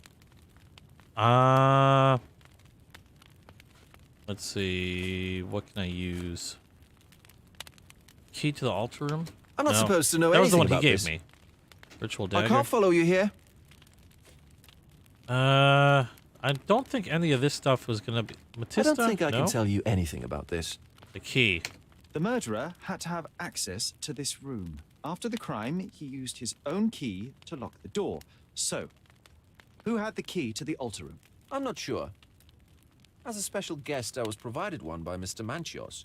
Speaker 1: Let's see. What can I use? Key to the altar room?
Speaker 8: I'm not
Speaker 1: No.
Speaker 8: supposed to know
Speaker 1: That was the
Speaker 8: anything
Speaker 1: one he
Speaker 8: about
Speaker 1: gave
Speaker 8: this.
Speaker 1: me. Ritual
Speaker 8: I
Speaker 1: dagger.
Speaker 8: can't follow you here.
Speaker 1: I don't think any of this stuff was gonna be. Matista?
Speaker 8: I don't think I
Speaker 1: No?
Speaker 8: can tell you anything about this.
Speaker 1: The key.
Speaker 2: The murderer had to have access to this room. After the crime, he used his own key to lock the door. So, who had the key to the altar room?
Speaker 8: I'm not sure. As a special guest, I was provided one by Mr. Manchios.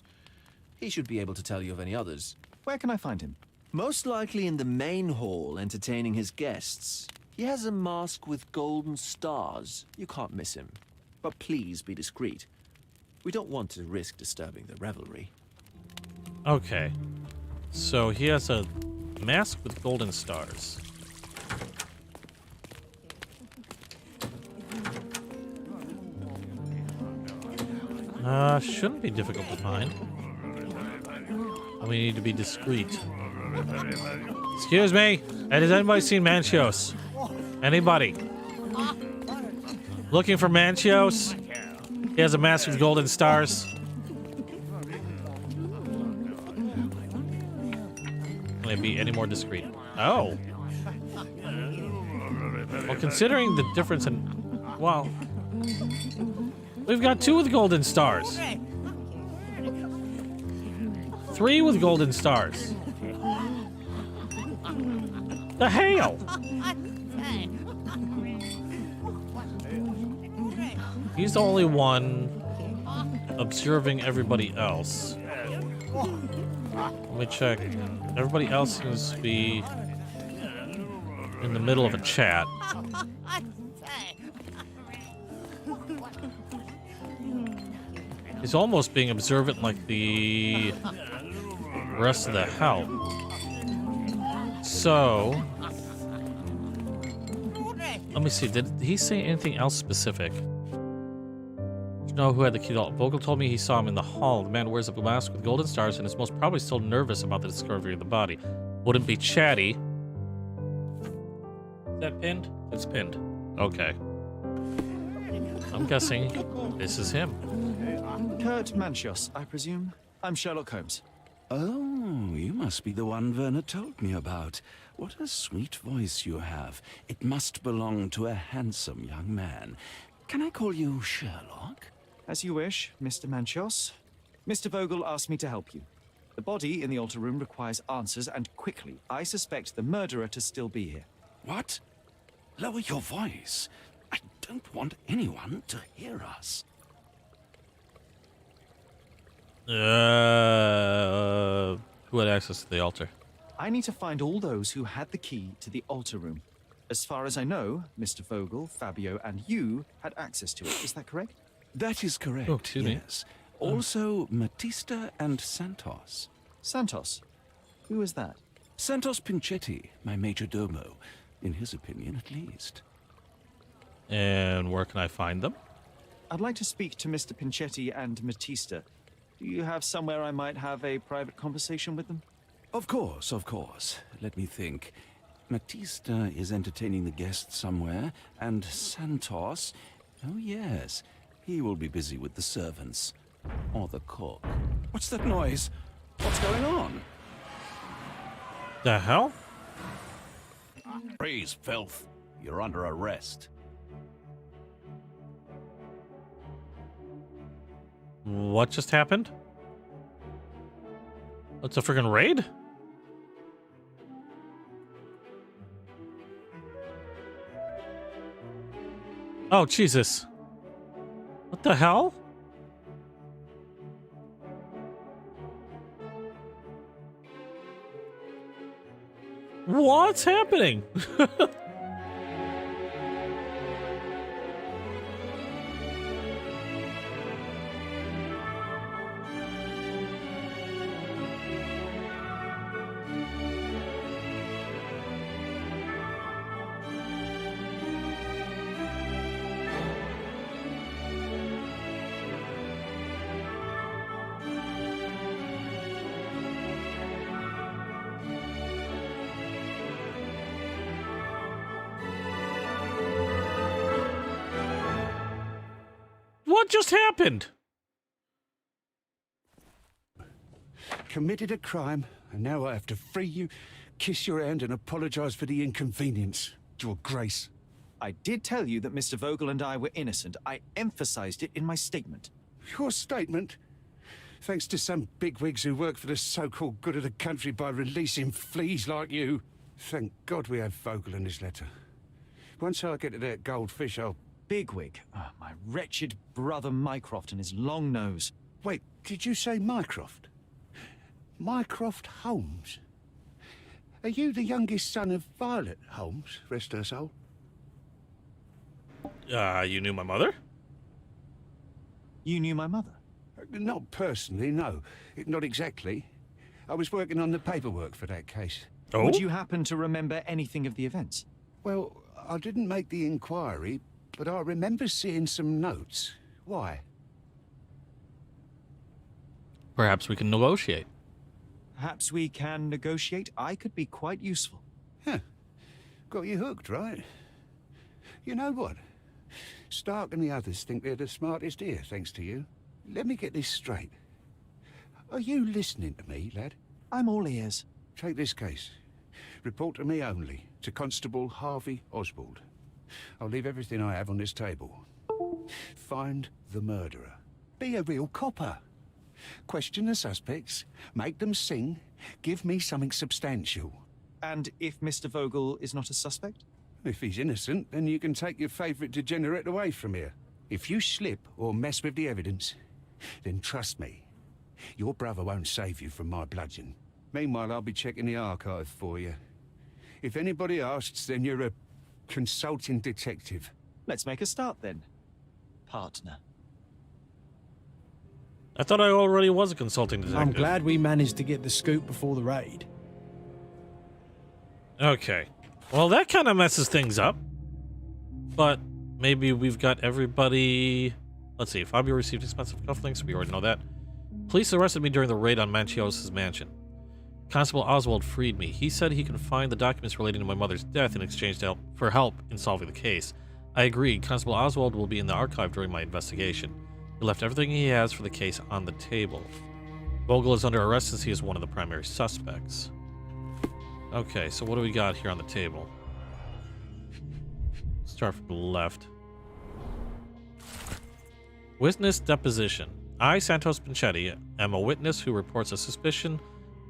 Speaker 8: He should be able to tell you of any others.
Speaker 2: Where can I find him?
Speaker 8: Most likely in the main hall, entertaining his guests. He has a mask with golden stars. You can't miss him. But please be discreet. We don't want to risk disturbing the revelry.
Speaker 1: Okay. So he has a mask with golden stars. Shouldn't be difficult to find. We need to be discreet. Excuse me. Has anybody seen Manchios? Anybody? Looking for Manchios? He has a mask with golden stars. Can I be any more discreet? Oh. Well, considering the difference in... Well... We've got 2 with golden stars. 3 with golden stars. The hell? He's the only one observing everybody else. Let me check. Everybody else seems to be in the middle of a chat. He's almost being observant like the rest of the house. So, let me see. Did he say anything else specific? You know who had the key to all? Vogel told me he saw him in the hall. The man wears a mask with golden stars and is most probably still nervous about the discovery of the body. Wouldn't be chatty. Is that pinned? It's pinned. Okay. I'm guessing this is him.
Speaker 2: Kurt Manchios, I presume. I'm Sherlock Holmes.
Speaker 9: Oh, you must be the one Werner told me about. What a sweet voice you have. It must belong to a handsome young man. Can I call you Sherlock?
Speaker 2: As you wish, Mr. Manchios. Mr. Vogel asked me to help you. The body in the altar room requires answers, and quickly. I suspect the murderer to still be here.
Speaker 9: What? Lower your voice. I don't want anyone to hear us.
Speaker 1: Who had access to the altar?
Speaker 2: I need to find all those who had the key to the altar room. As far as I know, Mr. Vogel, Fabio, and you had access to it. Is that correct?
Speaker 9: That is correct,
Speaker 1: Oh, excuse me.
Speaker 9: yes. Also, Matista and Santos.
Speaker 2: Santos? Who is that?
Speaker 9: Santos Pinchetti, my major domo. In his opinion, at least.
Speaker 1: And where can I find them?
Speaker 2: I'd like to speak to Mr. Pinchetti and Matista. Do you have somewhere I might have a private conversation with them?
Speaker 9: Of course, of course. Let me think. Matista is entertaining the guests somewhere, and Santos... Oh, yes. He will be busy with the servants. Or the cook. What's that noise? What's going on?
Speaker 1: The hell?
Speaker 9: Freeze, filth. You're under arrest.
Speaker 1: What just happened? It's a friggin' raid? Oh, Jesus. What the hell? What's happening? What just happened?
Speaker 5: Committed a crime, and now I have to free you, kiss your hand, and apologize for the inconvenience. Your Grace.
Speaker 2: I did tell you that Mr. Vogel and I were innocent. I emphasized it in my statement.
Speaker 5: Your statement? Thanks to some bigwigs who work for the so-called good of the country by releasing fleas like you. Thank God we have Vogel in his letter. Once I get to that goldfish, I'll...
Speaker 2: Bigwig? Oh, my wretched brother Mycroft and his long nose.
Speaker 5: Wait, did you say Mycroft? Mycroft Holmes? Are you the youngest son of Violet Holmes, rest her soul?
Speaker 1: You knew my mother?
Speaker 2: You knew my mother?
Speaker 5: Not personally, no. Not exactly. I was working on the paperwork for that case.
Speaker 1: Oh?
Speaker 2: Would you happen to remember anything of the events?
Speaker 5: Well, I didn't make the inquiry, but I remember seeing some notes. Why?
Speaker 1: Perhaps we can negotiate.
Speaker 2: Perhaps we can negotiate. I could be quite useful.
Speaker 5: Huh. Got you hooked, right? You know what? Stark and the others think they're the smartest here, thanks to you. Let me get this straight. Are you listening to me, lad?
Speaker 2: I'm all ears.
Speaker 5: Take this case. Report to me only, to Constable Harvey Oswald. I'll leave everything I have on this table. Find the murderer. Be a real copper. Question the suspects, make them sing, give me something substantial.
Speaker 2: And if Mr. Vogel is not a suspect?
Speaker 5: If he's innocent, then you can take your favourite degenerate away from here. If you slip or mess with the evidence, then trust me, your brother won't save you from my bludgeon. Meanwhile, I'll be checking the archive for you. If anybody asks, then you're a consulting detective.
Speaker 2: Let's make a start then, partner.
Speaker 1: I thought I already was a consulting detective.
Speaker 3: I'm glad we managed to get the scoop before the raid.
Speaker 1: Okay. Well, that kind of messes things up. But maybe we've got everybody... Let's see. Fabio received expensive cufflinks. We already know that. Police arrested me during the raid on Manchios' mansion. Constable Oswald freed me. He said he could find the documents relating to my mother's death in exchange for help in solving the case. I agreed. Constable Oswald will be in the archive during my investigation. He left everything he has for the case on the table. Vogel is under arrest since he is one of the primary suspects. Okay, so what do we got here on the table? Start from the left. Witness deposition. I, Santos Pinchetti, am a witness who reports a suspicion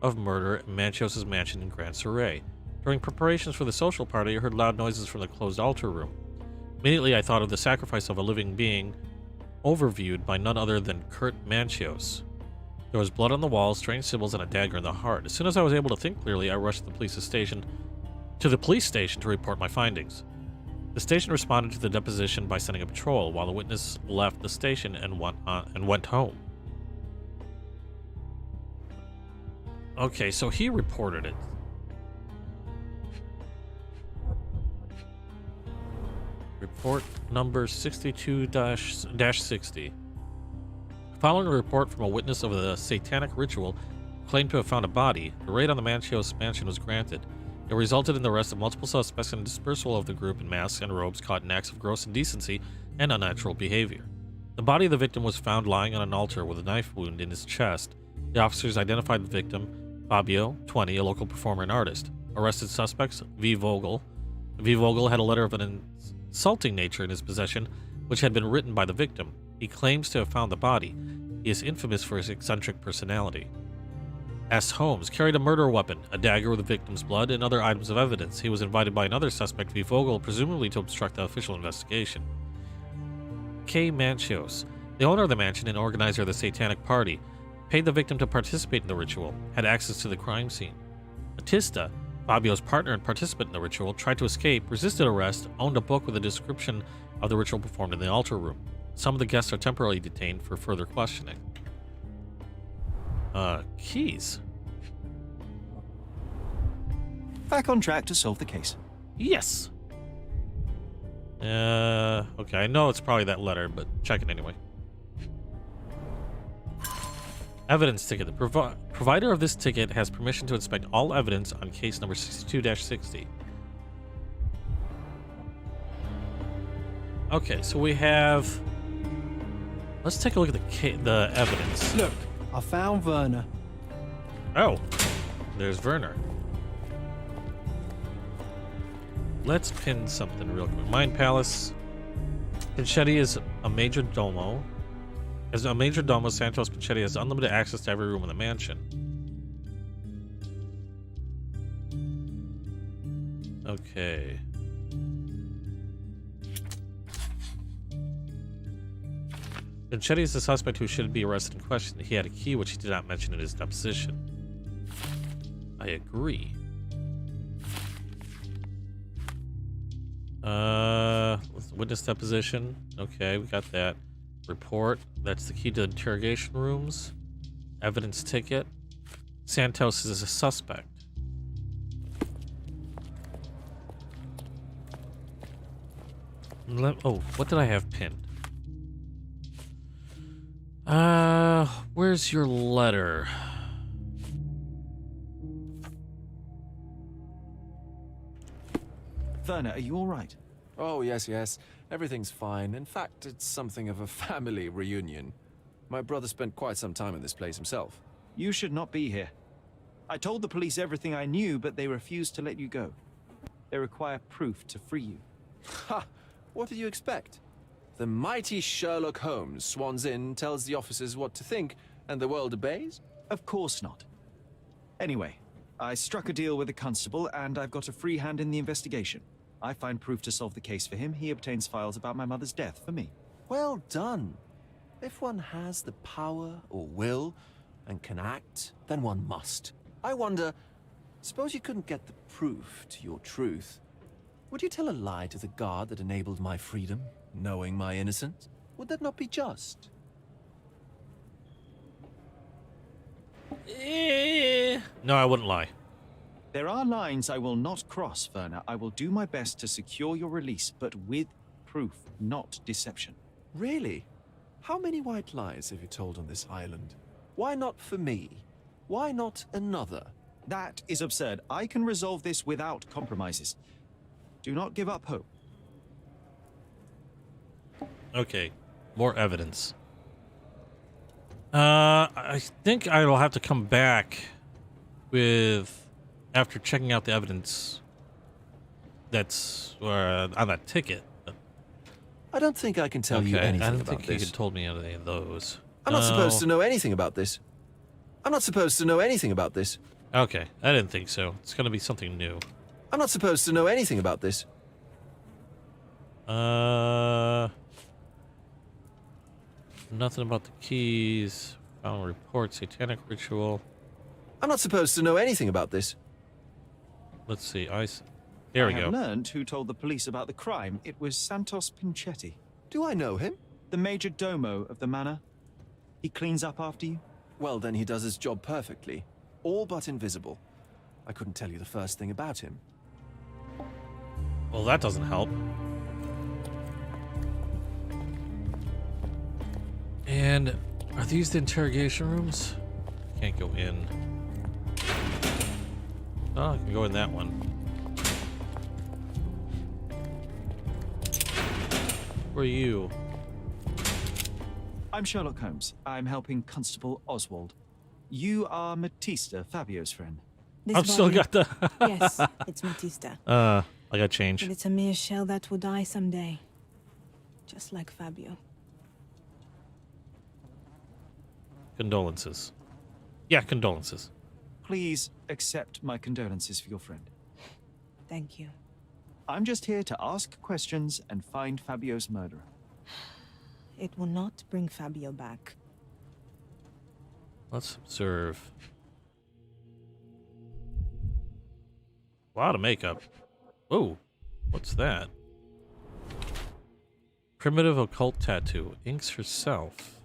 Speaker 1: of murder at Manchios' mansion in Grand Surrey. During preparations for the social party, I heard loud noises from the closed altar room. Immediately, I thought of the sacrifice of a living being, overviewed by none other than Kurt Manchios. There was blood on the walls, strange symbols, and a dagger in the heart. As soon as I was able to think clearly, I rushed to the police station to report my findings. The station responded to the deposition by sending a patrol, while the witness left the station and went home. Okay, so he reported it. Report number 62-60. Following a report from a witness of the satanic ritual claimed to have found a body, the raid on the Manchios mansion was granted. It resulted in the arrest of multiple suspects and dispersal of the group in masks and robes caught in acts of gross indecency and unnatural behavior. The body of the victim was found lying on an altar with a knife wound in his chest. The officers identified the victim, Fabio, 20, a local performer and artist. Arrested suspects, V. Vogel. V. Vogel had a letter of an insulting nature in his possession, which had been written by the victim. He claims to have found the body. He is infamous for his eccentric personality. S. Holmes carried a murder weapon, a dagger with the victim's blood, and other items of evidence. He was invited by another suspect, V. Vogel, presumably to obstruct the official investigation. K. Manchios, the owner of the mansion and organizer of the satanic party, paid the victim to participate in the ritual, had access to the crime scene. Batista, Fabio's partner and participant in the ritual, tried to escape, resisted arrest, owned a book with a description of the ritual performed in the altar room. Some of the guests are temporarily detained for further questioning. Keys.
Speaker 2: Back on track to solve the case.
Speaker 1: Yes. Okay, I know it's probably that letter, but check it anyway. Evidence ticket. The provider of this ticket has permission to inspect all evidence on case number 62-60. Okay, so we have Let's take a look at the evidence.
Speaker 3: Look, I found Werner.
Speaker 1: Oh, there's Werner. Let's pin something real quick. Mind Palace. Pinchetti is a major domo. As a major domo, Santos Pinchetti has unlimited access to every room in the mansion. Okay. Pinchetti is the suspect who should be arrested and questioned. He had a key which he did not mention in his deposition. I agree. Witness deposition. Okay, we got that. Report. That's the key to the interrogation rooms. Evidence ticket. Santos is a suspect. Oh, what did I have pinned? Where's your letter?
Speaker 2: Werner, are you all right?
Speaker 8: Oh, yes, yes. Everything's fine. In fact, it's something of a family reunion. My brother spent quite some time in this place himself.
Speaker 2: You should not be here. I told the police everything I knew, but they refused to let you go. They require proof to free you.
Speaker 8: Ha! What did you expect? The mighty Sherlock Holmes swans in, tells the officers what to think, and the world obeys?
Speaker 2: Of course not. Anyway, I struck a deal with the constable, and I've got a free hand in the investigation. I find proof to solve the case for him. He obtains files about my mother's death for me.
Speaker 8: Well done. If one has the power or will and can act, then one must. I wonder, suppose you couldn't get the proof to your truth. Would you tell a lie to the guard that enabled my freedom, knowing my innocence? Would that not be just?
Speaker 1: No, I wouldn't lie.
Speaker 2: There are lines I will not cross, Werner. I will do my best to secure your release, but with proof, not deception.
Speaker 8: Really? How many white lies have you told on this island? Why not for me? Why not another?
Speaker 2: That is absurd. I can resolve this without compromises. Do not give up hope.
Speaker 1: Okay, more evidence. I think I will have to come back with, after checking out the evidence that's on that ticket.
Speaker 8: I don't think I can tell you anything
Speaker 1: I don't
Speaker 8: about
Speaker 1: think you
Speaker 8: this.
Speaker 1: could told me any of those.
Speaker 8: I'm not supposed to know anything about this. I'm not supposed to know anything about this.
Speaker 1: Okay, I didn't think so. It's gonna be something new.
Speaker 8: I'm not supposed to know anything about this.
Speaker 1: Nothing about the keys. Final report, satanic ritual.
Speaker 8: I'm not supposed to know anything about this.
Speaker 1: Let's see. There we
Speaker 2: I
Speaker 1: go.
Speaker 2: have learned who told the police about the crime. It was Santos Pinchetti,
Speaker 8: Do I know him?
Speaker 2: the major domo of the manor. He cleans up after you.
Speaker 8: Well, then he does his job perfectly. All but invisible. I couldn't tell you the first thing about him.
Speaker 1: Well, that doesn't help. And are these the interrogation rooms? Can't go in. Oh, I can go in that one. Who are you?
Speaker 2: I'm Sherlock Holmes. I'm helping Constable Oswald. You are Matista, Fabio's friend.
Speaker 1: I've still got the...
Speaker 6: Yes, it's Matista.
Speaker 1: I got change.
Speaker 6: And it's a mere shell that will die someday. Just like Fabio.
Speaker 1: Condolences. Yeah, condolences.
Speaker 2: Please accept my condolences for your friend.
Speaker 6: Thank you.
Speaker 2: I'm just here to ask questions and find Fabio's murderer.
Speaker 6: It will not bring Fabio back.
Speaker 1: Let's observe. A lot of makeup. Oh, what's that? Primitive occult tattoo. Inks herself.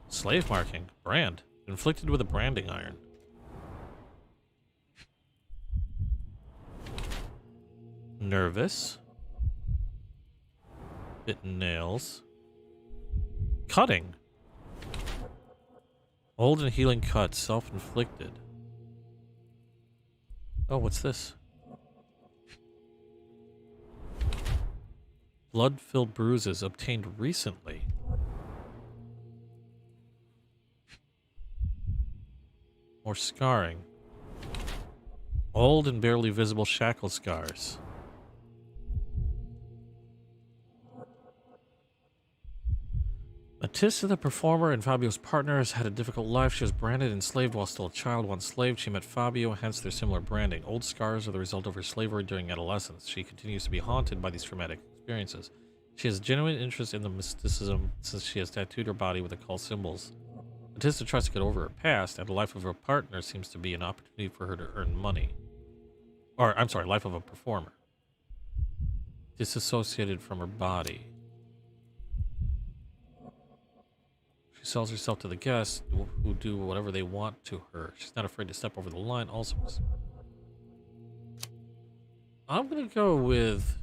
Speaker 1: Slave marking. Brand. Inflicted with a branding iron. Nervous. Bitten nails. Cutting. Old and healing cut. Self-inflicted. Oh, what's this? Blood-filled bruises obtained recently. More scarring. Old and barely visible shackle scars. Matissa, the performer and Fabio's partner, has had a difficult life. She was branded and enslaved while still a child. Once enslaved, she met Fabio, hence their similar branding. Old scars are the result of her slavery during adolescence. She continues to be haunted by these traumatic experiences. She has genuine interest in the mysticism since she has tattooed her body with occult symbols. Matissa tries to get over her past, and the life of her partner seems to be an opportunity for her to earn money. Or, I'm sorry, life of a performer. Disassociated from her body. She sells herself to the guests who do whatever they want to her. She's not afraid to step over the line. Also, I'm gonna go with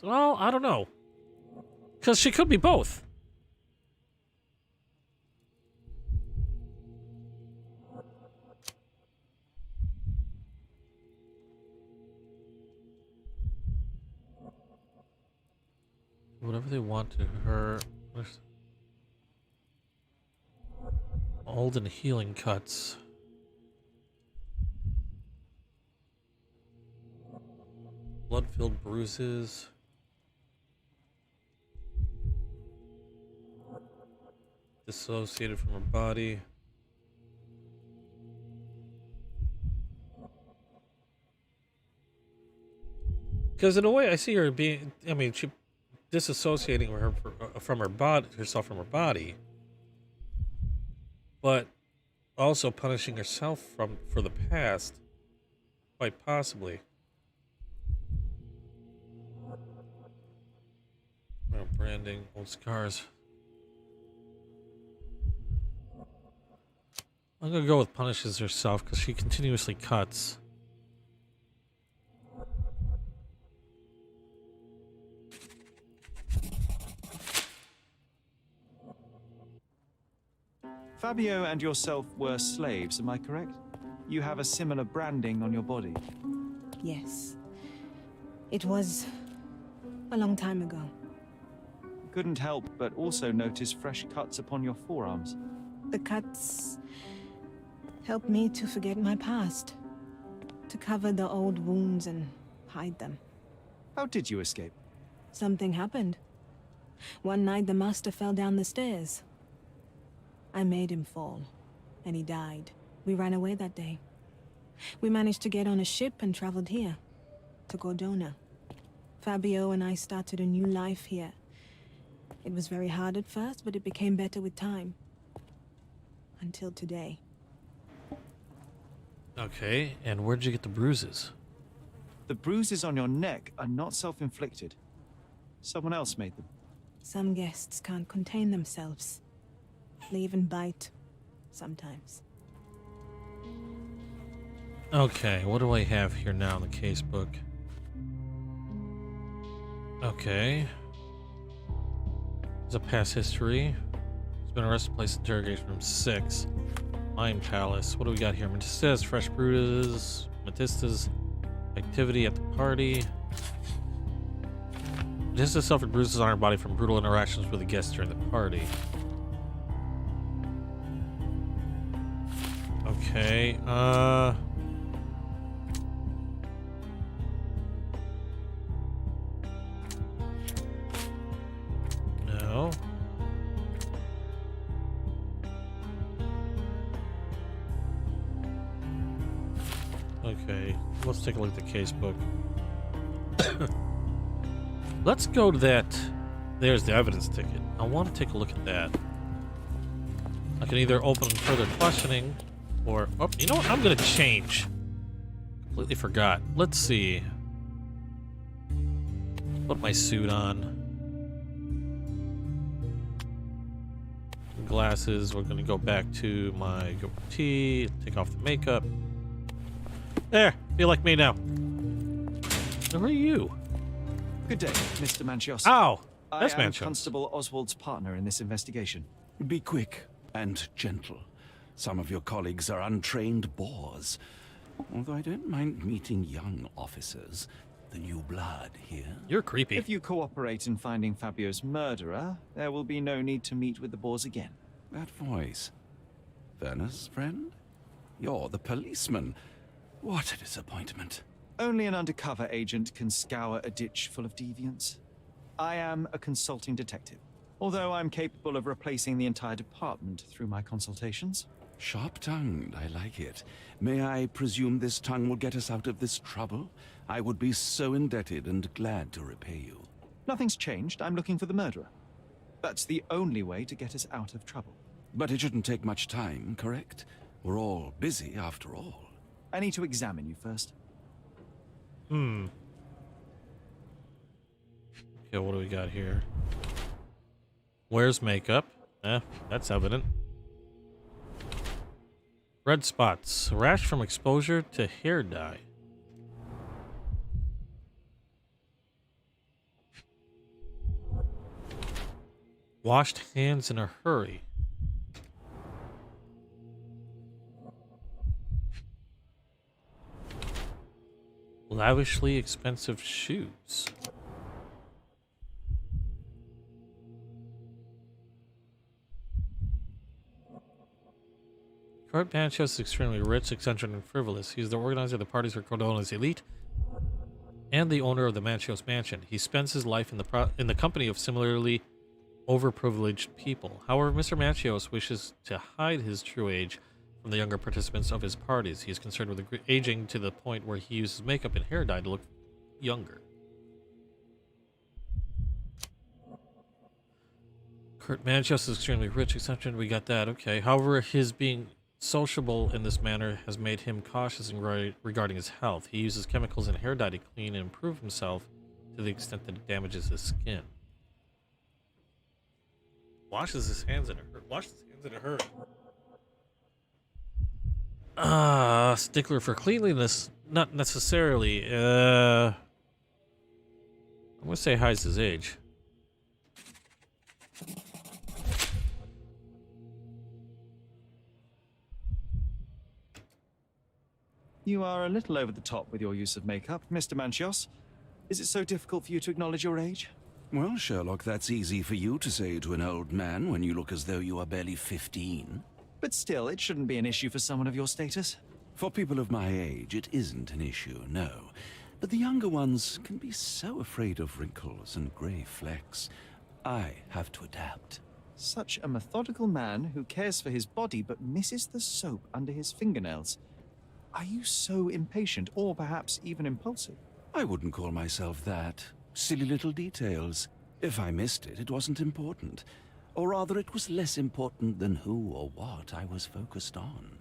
Speaker 1: well, I don't know, because she could be both. Whatever they want to her. Old and healing cuts. Blood-filled bruises. Dissociated from her body. Because in a way, I see her being. I mean, she disassociating her from her body, herself from her body, but also punishing herself for the past, quite possibly. Oh, branding, old scars. I'm gonna go with punishes herself because she continuously cuts.
Speaker 2: Fabio and yourself were slaves, am I correct? You have a similar branding on your body.
Speaker 6: Yes. It was a long time ago.
Speaker 2: Couldn't help but also notice fresh cuts upon your forearms.
Speaker 6: The cuts helped me to forget my past, to cover the old wounds and hide them.
Speaker 2: How did you escape?
Speaker 6: Something happened. One night the master fell down the stairs. I made him fall, and he died. We ran away that day. We managed to get on a ship and traveled here, to Cordona. Fabio and I started a new life here. It was very hard at first, but it became better with time. Until today.
Speaker 1: Okay, and where'd you get the bruises?
Speaker 2: The bruises on your neck are not self-inflicted. Someone else made them.
Speaker 6: Some guests can't contain themselves. They even bite, sometimes.
Speaker 1: Okay, what do I have here now in the case book? Okay. There's a past history. He's been arrested, placed in interrogation room 6. Mind Palace. What do we got here? Matissa's fresh bruises. Matissa's activity at the party. Matissa suffered bruises on her body from brutal interactions with the guests during the party. Okay, no. Okay, let's take a look at the case book. Let's go to that. There's the evidence ticket. I want to take a look at that. I can either open further questioning, or, oh, you know what? I'm gonna change. Completely forgot. Let's see. Put my suit on. Glasses. We're gonna go back to my goatee. Take off the makeup. There. Feel like me now. Who are you?
Speaker 2: Good day, Mr. Manchios.
Speaker 1: Ow!
Speaker 2: I
Speaker 1: That's
Speaker 2: am
Speaker 1: Manchios.
Speaker 2: Constable Oswald's partner in this investigation.
Speaker 9: Be quick and gentle. Some of your colleagues are untrained boors. Although I don't mind meeting young officers. the new blood here?
Speaker 1: You're creepy.
Speaker 2: If you cooperate in finding Fabio's murderer, there will be no need to meet with the Boers again.
Speaker 9: That voice. Werner's friend? You're the policeman. What a disappointment.
Speaker 2: Only an undercover agent can scour a ditch full of deviants. I am a consulting detective, although I'm capable of replacing the entire department through my consultations.
Speaker 9: Sharp-tongued, I like it. May I presume this tongue will get us out of this trouble? I would be so indebted and glad to repay you.
Speaker 2: Nothing's changed. I'm looking for the murderer. That's the only way to get us out of trouble.
Speaker 9: But it shouldn't take much time, correct? We're all busy after all.
Speaker 2: I need to examine you first.
Speaker 1: Okay, what do we got here? Wears makeup. That's evident. Red spots. Rash from exposure to hair dye. Washed hands in a hurry. Lavishly expensive shoes. Kurt Manchos is extremely rich, eccentric, and frivolous. He's the organizer of the parties for Cordona's elite and the owner of the Manchos mansion. He spends his life in the company of similarly overprivileged people. However, Mr. Manchos wishes to hide his true age from the younger participants of his parties. He is concerned with aging to the point where he uses makeup and hair dye to look younger. Kurt Manchos is extremely rich, eccentric. We got that. Okay. However, his being sociable in this manner has made him cautious regarding his health. He uses chemicals and hair dye to clean and improve himself to the extent that it damages his skin. Washes his hands in a hurry. Stickler for cleanliness, not necessarily. I'm gonna say hides his age.
Speaker 2: You are a little over the top with your use of makeup, Mr. Manchios. Is it so difficult for you to acknowledge your age?
Speaker 9: Well, Sherlock, that's easy for you to say to an old man when you look as though you are barely 15.
Speaker 2: But still, it shouldn't be an issue for someone of your status.
Speaker 9: For people of my age, it isn't an issue, no. But the younger ones can be so afraid of wrinkles and grey flecks. I have to adapt.
Speaker 2: Such a methodical man who cares for his body but misses the soap under his fingernails. Are you so impatient, or perhaps even impulsive?
Speaker 9: I wouldn't call myself that. Silly little details. If I missed it, it wasn't important. Or rather, it was less important than who or what I was focused on.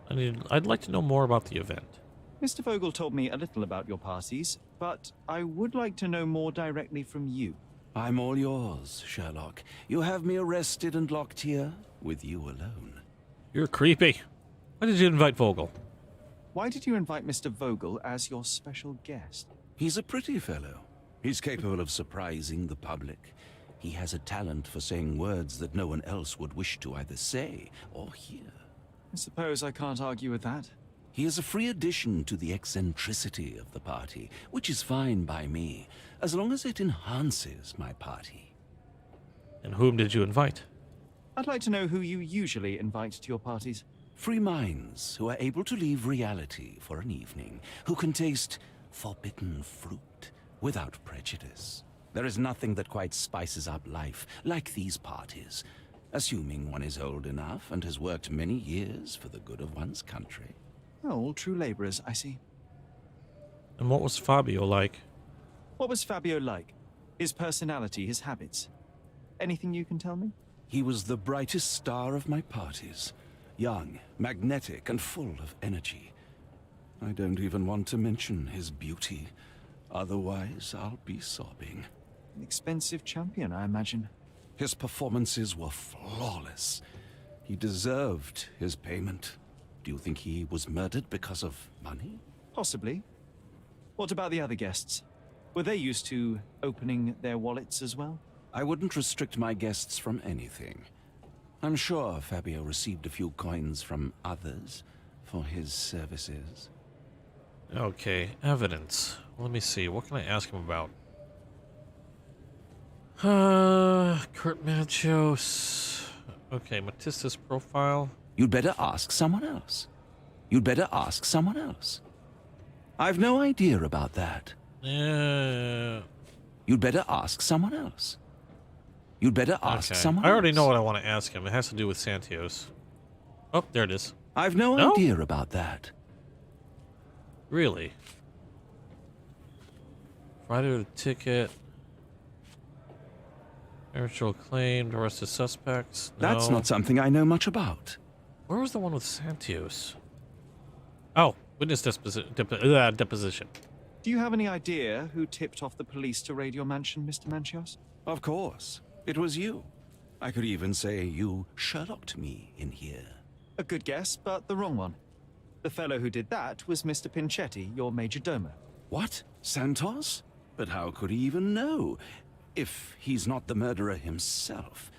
Speaker 1: I'd like to know more about the event.
Speaker 2: Mr. Vogel told me a little about your parties, but I would like to know more directly from you.
Speaker 9: I'm all yours, Sherlock. You have me arrested and locked here with you alone.
Speaker 1: You're creepy. Why did you invite Vogel?
Speaker 2: Why did you invite Mr. Vogel as your special guest?
Speaker 9: He's a pretty fellow. He's capable of surprising the public. He has a talent for saying words that no one else would wish to either say or hear.
Speaker 2: I suppose I can't argue with that.
Speaker 9: He is a free addition to the eccentricity of the party, which is fine by me, as long as it enhances my party.
Speaker 1: And whom did you invite?
Speaker 2: I'd like to know who you usually invite to your parties.
Speaker 9: Free minds who are able to leave reality for an evening, who can taste forbidden fruit without prejudice. There is nothing that quite spices up life like these parties, assuming one is old enough and has worked many years for the good of one's country.
Speaker 2: Oh, all true laborers, I see.
Speaker 1: And what was Fabio like?
Speaker 2: What was Fabio like? His personality, his habits? Anything you can tell me?
Speaker 9: He was the brightest star of my parties. Young, magnetic, and full of energy. I don't even want to mention his beauty. Otherwise, I'll be sobbing.
Speaker 2: An expensive champion, I imagine.
Speaker 9: His performances were flawless. He deserved his payment. Do you think he was murdered because of money?
Speaker 2: Possibly. What about the other guests? Were they used to opening their wallets as well?
Speaker 9: I wouldn't restrict my guests from anything. I'm sure Fabio received a few coins from others for his services.
Speaker 1: Okay, evidence. Let me see. What can I ask him about? Kurt Machos. Okay, Matistas profile.
Speaker 9: You'd better ask someone else. You'd better ask someone else. I've no idea about that.
Speaker 1: Yeah.
Speaker 9: You'd better ask someone else. You'd better ask someone else.
Speaker 1: I already know what I want to ask him. It has to do with Santios. Oh, there it is.
Speaker 9: I've no idea about that.
Speaker 1: Really? Friday the ticket. Spiritual claimed, arrested suspects. No.
Speaker 9: That's not something I know much about.
Speaker 1: Where was the one with Santios? Oh, witness deposition.
Speaker 2: Do you have any idea who tipped off the police to raid your mansion, Mr. Manchios?
Speaker 9: Of course. It was you. I could even say you Sherlocked me in here.
Speaker 2: A good guess, but the wrong one. The fellow who did that was Mr. Pinchetti, your major domo.
Speaker 9: What? Santos? But how could he even know? If he's not the murderer himself.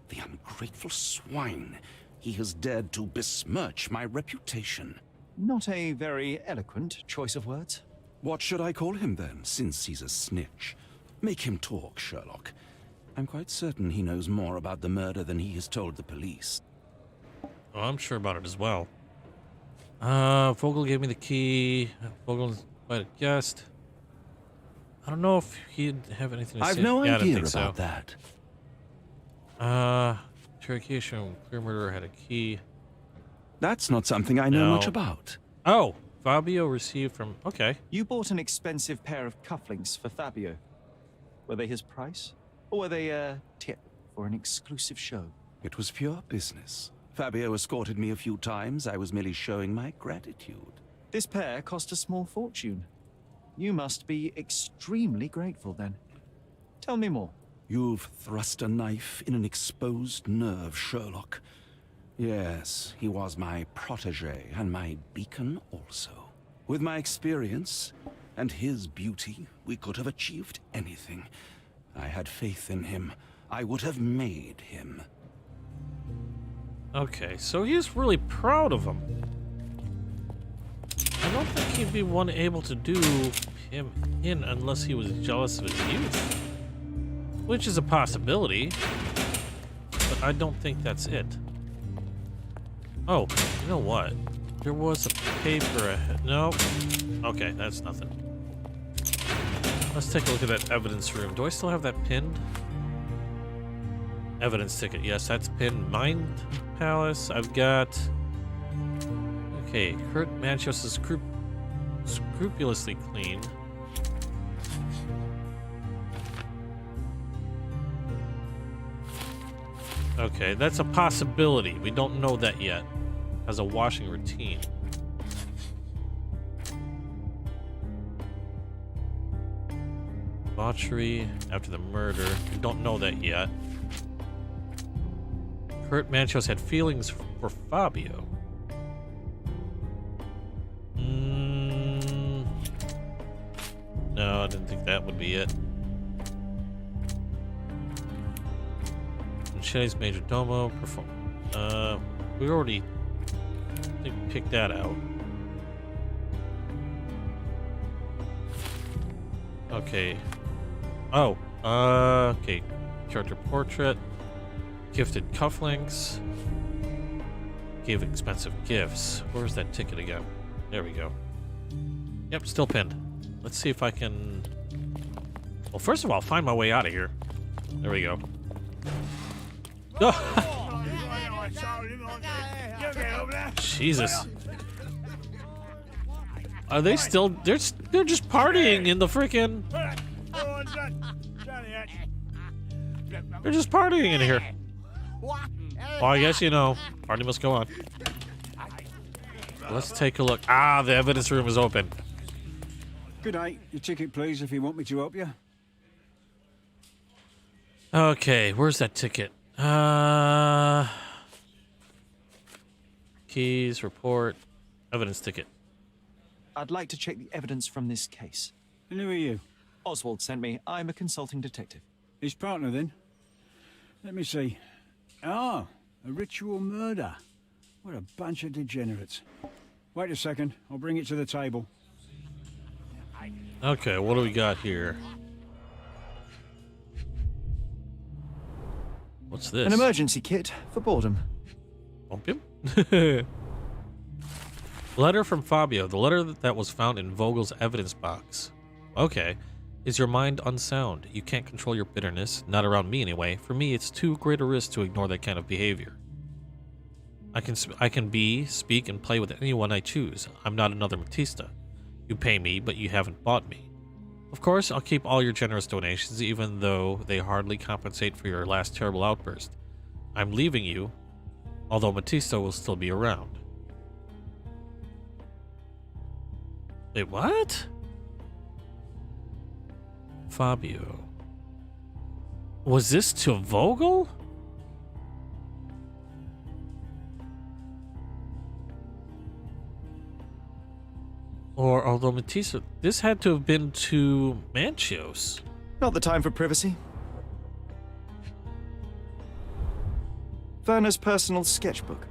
Speaker 9: The ungrateful swine. He has dared to besmirch my reputation.
Speaker 2: Not a very eloquent choice of words.
Speaker 9: What should I call him then, since he's a snitch? Make him talk, Sherlock. I'm quite certain he knows more about the murder than he has told the police.
Speaker 1: Oh, I'm sure about it as well. Vogel gave me the key. Vogel's quite a guest. I don't know if he'd have anything to say.
Speaker 9: I've no
Speaker 1: yeah,
Speaker 9: idea
Speaker 1: I don't think
Speaker 9: about that.
Speaker 1: Interrogation, clear murderer had a key.
Speaker 9: That's not something I know much about.
Speaker 1: Oh, Fabio received from... Okay.
Speaker 2: You bought an expensive pair of cufflinks for Fabio. Were they his price? Or were they a tip for an exclusive show?
Speaker 9: It was pure business. Fabio escorted me a few times. I was merely showing my gratitude.
Speaker 2: This pair cost a small fortune. You must be extremely grateful then. Tell me more.
Speaker 9: You've thrust a knife in an exposed nerve, Sherlock. Yes, he was my protege and my beacon also. With my experience and his beauty, we could have achieved anything. I had faith in him. I would have made him.
Speaker 1: Okay, so he's really proud of him. I don't think he'd be one able to do him in unless he was jealous of his youth. Which is a possibility. But I don't think that's it. Oh, you know what? There was a paper ahead. No. Okay, that's nothing. Let's take a look at that evidence room. Do I still have that pinned? Evidence ticket. Yes, that's pinned. Mind Palace. I've got... Okay, Kurt Manchos is scrupulously clean. Okay, that's a possibility. We don't know that yet. As a washing routine. Debauchery after the murder. We don't know that yet. Kurt Manchos had feelings for Fabio. No, I didn't think that would be it. Machete's major domo perform. We already picked that out. Okay. Oh. Okay. Character portrait. Gifted cufflinks. Gave expensive gifts. Where's that ticket again? There we go. Yep, still pinned. Let's see if I can... Well, first of all, find my way out of here. There we go. Jesus. Are they still... They're just partying in the freaking... They're just partying in here. Well, I guess, you know, party must go on. Let's take a look. Ah, the evidence room is open.
Speaker 10: Good night. Your ticket, please, if you want me to help you.
Speaker 1: Okay, where's that ticket? Keys, report, evidence ticket.
Speaker 2: I'd like to check the evidence from this case.
Speaker 10: And who are you?
Speaker 2: Oswald sent me. I'm a consulting detective.
Speaker 10: His partner, then? Let me see. Ah, a ritual murder. What a bunch of degenerates. Wait a second. I'll bring it to the table.
Speaker 1: Okay, what do we got here? What's this?
Speaker 2: An emergency kit for boredom.
Speaker 1: Bump him? Letter from Fabio. The letter that was found in Vogel's evidence box. Okay. Is your mind unsound? You can't control your bitterness. Not around me, anyway. For me, it's too great a risk to ignore that kind of behavior. I can be, speak, and play with anyone I choose. I'm not another Matista. You pay me, but you haven't bought me. Of course, I'll keep all your generous donations, even though they hardly compensate for your last terrible outburst. I'm leaving you, although Matista will still be around. Wait, what? Fabio. Was this to Vogel? Or, although Matista, this had to have been to Manchios.
Speaker 2: Not the time for privacy. Werner's personal sketchbook.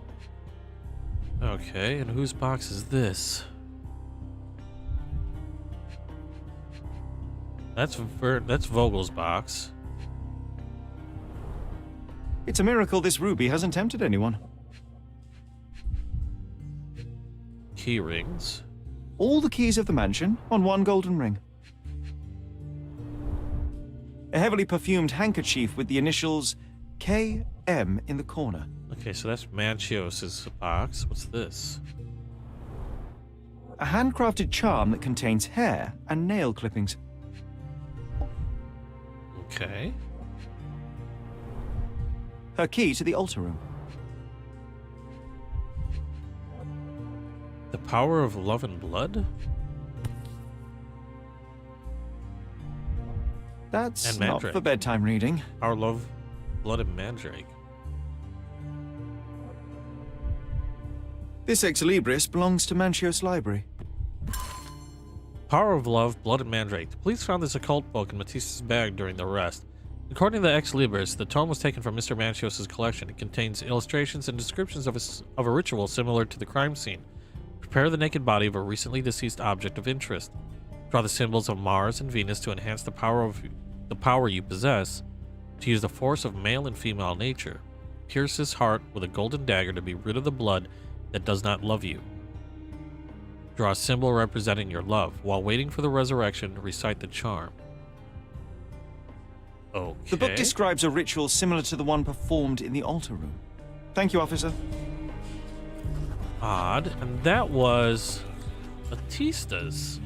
Speaker 1: Okay, and whose box is this? That's Vogel's box.
Speaker 2: It's a miracle this ruby hasn't tempted anyone.
Speaker 1: Key rings.
Speaker 2: All the keys of the mansion on one golden ring. A heavily perfumed handkerchief with the initials KM in the corner.
Speaker 1: Okay, so that's Manchios' box. What's this?
Speaker 2: A handcrafted charm that contains hair and nail clippings.
Speaker 1: Okay.
Speaker 2: Her key to the altar room.
Speaker 1: The power of love and blood?
Speaker 2: That's
Speaker 1: And
Speaker 2: not
Speaker 1: Mandrake.
Speaker 2: for bedtime reading.
Speaker 1: Power of love, blood, and Mandrake.
Speaker 2: This Ex Libris belongs to Manchios Library.
Speaker 1: Power of Love, Blood, and Mandrake. The police found this occult book in Matisse's bag during the arrest. According to the Ex Libris, the tome was taken from Mr. Manchios' collection. It contains illustrations and descriptions of a ritual similar to the crime scene. Prepare the naked body of a recently deceased object of interest. Draw the symbols of Mars and Venus to enhance the power you possess. To use the force of male and female nature. Pierce his heart with a golden dagger to be rid of the blood that does not love you. Draw a symbol representing your love. While waiting for the resurrection, recite the charm. Okay.
Speaker 2: The book describes a ritual similar to the one performed in the altar room. Thank you, officer.
Speaker 1: Odd. And that was Batista's.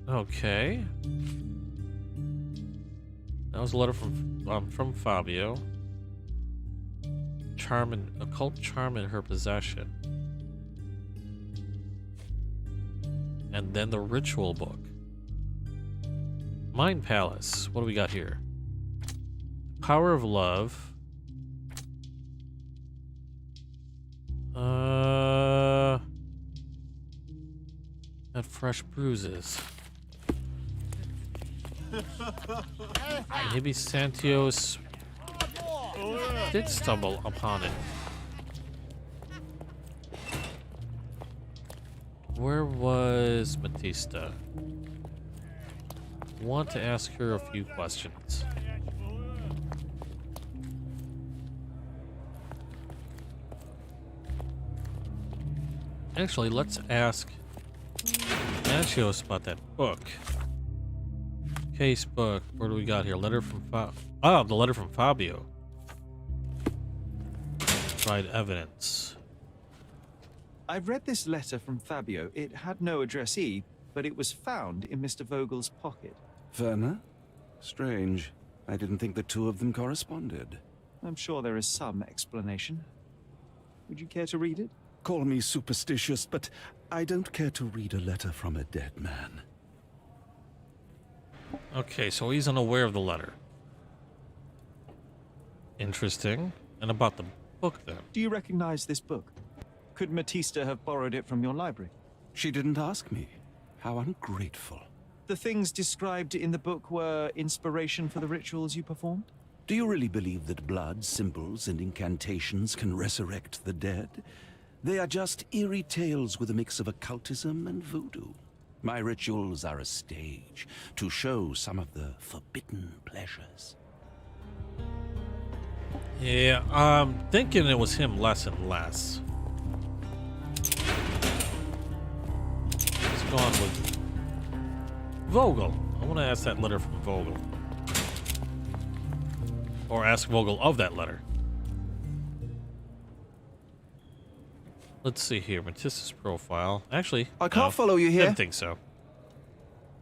Speaker 1: Okay. That was a letter from Fabio. Occult charm in her possession. And then the ritual book. Mind Palace. What do we got here? Power of love. Had fresh bruises. Maybe Santios did stumble upon it. Where was Matista? Want to ask her a few questions. Actually, let's ask Manchios about that book. Case book. What do we got here? Letter from the letter from Fabio. Provide evidence.
Speaker 2: I've read this letter from Fabio. It had no addressee, but it was found in Mr. Vogel's pocket.
Speaker 9: Werner? Strange. I didn't think the two of them corresponded.
Speaker 2: I'm sure there is some explanation. Would you care to read it?
Speaker 9: Call me superstitious, but I don't care to read a letter from a dead man.
Speaker 1: Okay, so he's unaware of the letter. Interesting. And about the book, then.
Speaker 2: Do you recognize this book? Could Matista have borrowed it from your library?
Speaker 9: She didn't ask me. How ungrateful.
Speaker 2: The things described in the book were inspiration for the rituals you performed?
Speaker 9: Do you really believe that blood, symbols, and incantations can resurrect the dead? They are just eerie tales with a mix of occultism and voodoo. My rituals are a stage to show some of the forbidden pleasures.
Speaker 1: Yeah, I'm thinking it was him less and less. Let's go on with Vogel. I want to ask that letter from Vogel. Or ask Vogel of that letter. Let's see here. Matissa's profile. Actually,
Speaker 2: I can't follow you here.
Speaker 1: Didn't think so.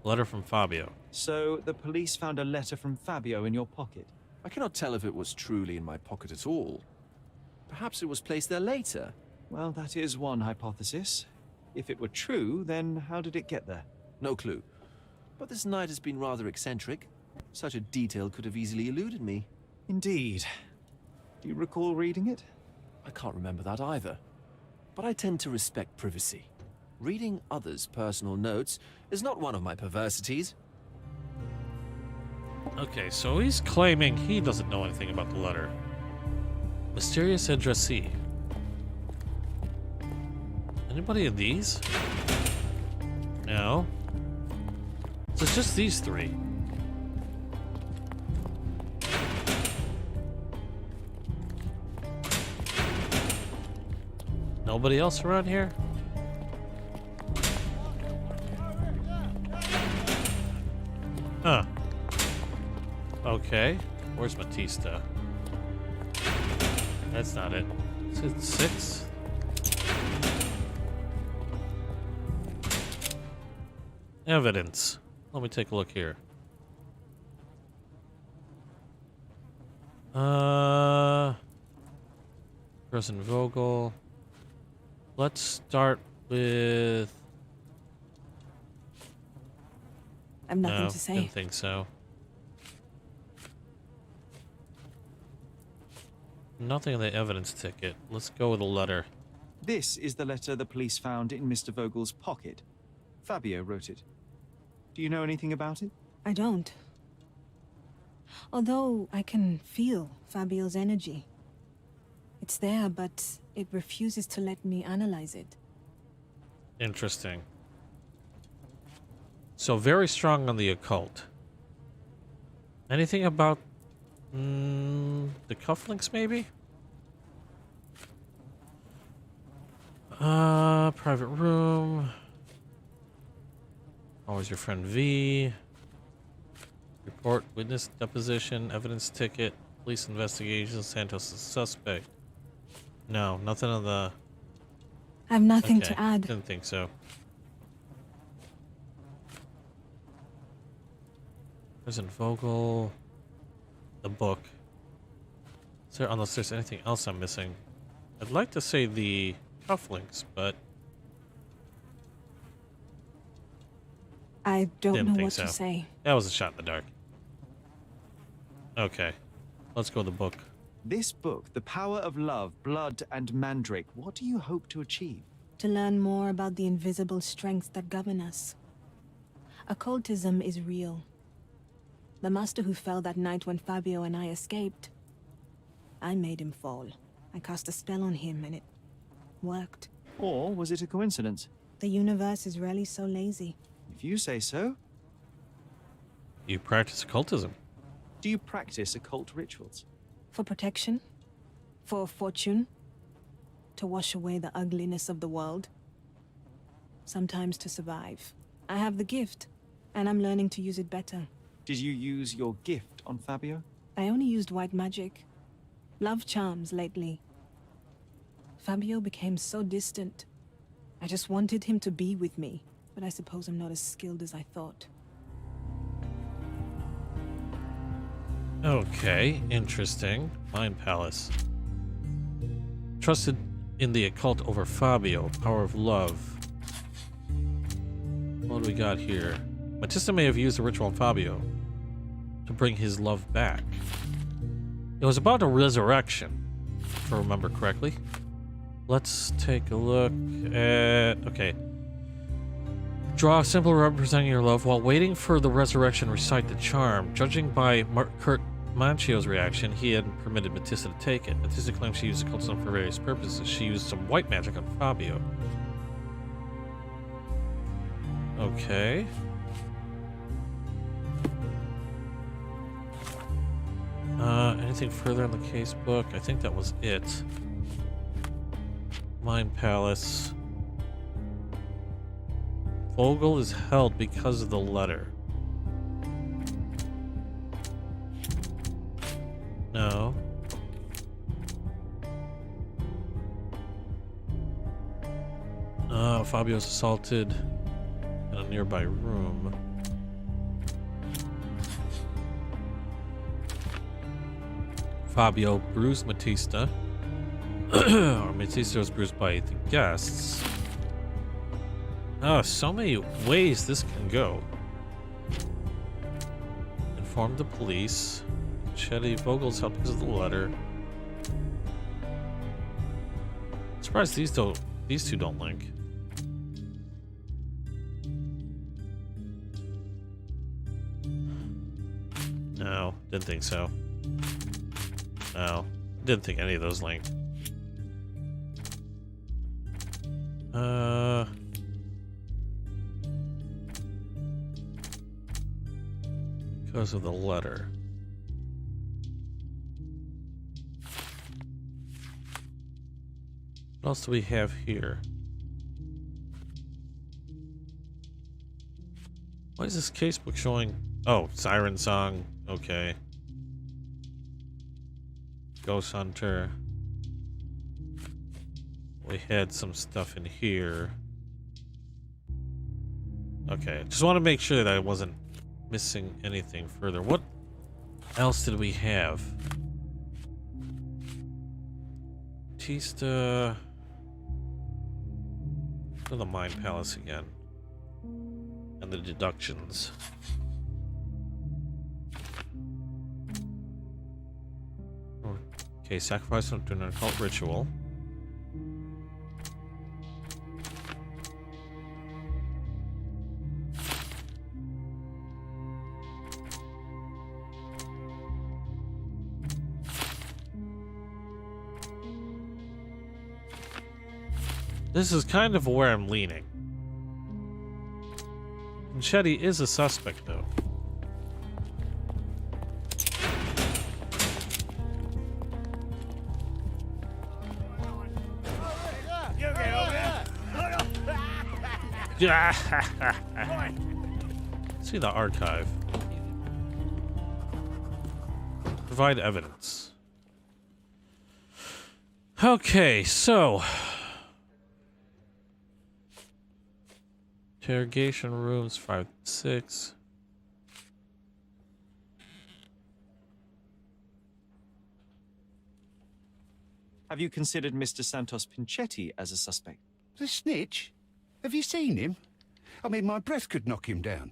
Speaker 1: Letter from Fabio.
Speaker 2: So the police found a letter from Fabio in your pocket.
Speaker 8: I cannot tell if it was truly in my pocket at all. Perhaps it was placed there later.
Speaker 2: Well, that is one hypothesis. If it were true, then how did it get there?
Speaker 8: No clue. But this night has been rather eccentric. Such a detail could have easily eluded me.
Speaker 2: Indeed. Do you recall reading it?
Speaker 8: I can't remember that either. But I tend to respect privacy. Reading others' personal notes is not one of my perversities.
Speaker 1: Okay, so he's claiming he doesn't know anything about the letter. Mysterious addressee. Anybody in these? No. So it's just these three. Nobody else around here? Huh. Okay. Where's Batista? That's not it. Is it 6? Evidence. Let me take a look here. President Vogel. Let's start with...
Speaker 6: I have nothing
Speaker 1: No,
Speaker 6: to say.
Speaker 1: didn't think so. Nothing in the evidence ticket. Let's go with a letter.
Speaker 2: This is the letter the police found in Mr. Vogel's pocket. Fabio wrote it. Do you know anything about it?
Speaker 6: I don't. Although I can feel Fabio's energy. It's there, but it refuses to let me analyze it.
Speaker 1: Interesting. So very strong on the occult. Anything about the cufflinks, maybe? Private room. Always your friend V. Report, witness, deposition, evidence ticket, police investigation, Santos is suspect. No, nothing on the...
Speaker 6: I have nothing
Speaker 1: Okay,
Speaker 6: to add.
Speaker 1: Didn't think so. President Vogel. The book. Is there, unless there's anything else I'm missing. I'd like to say the cufflinks, but
Speaker 6: I don't
Speaker 1: didn't
Speaker 6: know
Speaker 1: think
Speaker 6: what
Speaker 1: so.
Speaker 6: to say.
Speaker 1: That was a shot in the dark. Okay. Let's go to the book.
Speaker 2: This book, The Power of Love, Blood, and Mandrake, what do you hope to achieve?
Speaker 6: To learn more about the invisible strengths that govern us. Occultism is real. The master who fell that night when Fabio and I escaped, I made him fall. I cast a spell on him and it worked.
Speaker 2: Or was it a coincidence?
Speaker 6: The universe is rarely so lazy.
Speaker 2: If you say so.
Speaker 1: You practice occultism.
Speaker 2: Do you practice occult rituals?
Speaker 6: For protection? For fortune? To wash away the ugliness of the world? Sometimes to survive. I have the gift, and I'm learning to use it better.
Speaker 2: Did you use your gift on Fabio?
Speaker 6: I only used white magic. Love charms lately. Fabio became so distant. I just wanted him to be with me, but I suppose I'm not as skilled as I thought.
Speaker 1: Okay, interesting. Mind Palace. Trusted in the occult over Fabio. Power of love. What do we got here? Matista may have used the ritual on Fabio to bring his love back. It was about a resurrection, if I remember correctly. Let's take a look at... Okay. Draw a symbol representing your love while waiting for the resurrection. Recite the charm. Judging by Manchio's reaction, he hadn't permitted Matissa to take it. Matissa claimed she used the cult stone for various purposes. She used some white magic on Fabio. Okay. Anything further in the case book? I think that was it. Mind Palace. Vogel is held because of the letter. No. Fabio's assaulted in a nearby room. Fabio bruised Matista. Or Matista was bruised by the guests. Oh, so many ways this can go. Informed the police. Chetty Vogel's helped because of the letter. Surprised these two don't link. No, didn't think so. No, didn't think any of those linked. Because of the letter. What else do we have here? Why is this casebook showing? Oh, Siren Song. Okay. Ghost Hunter. We had some stuff in here. Okay, just want to make sure that I wasn't missing anything further. What else did we have? Batista. To the Mind Palace again. And the deductions. Okay, sacrifice to an occult ritual. This is kind of where I'm leaning. Chetty is a suspect, though. See the archive. Provide evidence. Okay, so interrogation rooms 5 and 6.
Speaker 2: Have you considered Mr. Santos Pinchetti as a suspect?
Speaker 5: The snitch? Have you seen him? I mean, my breath could knock him down.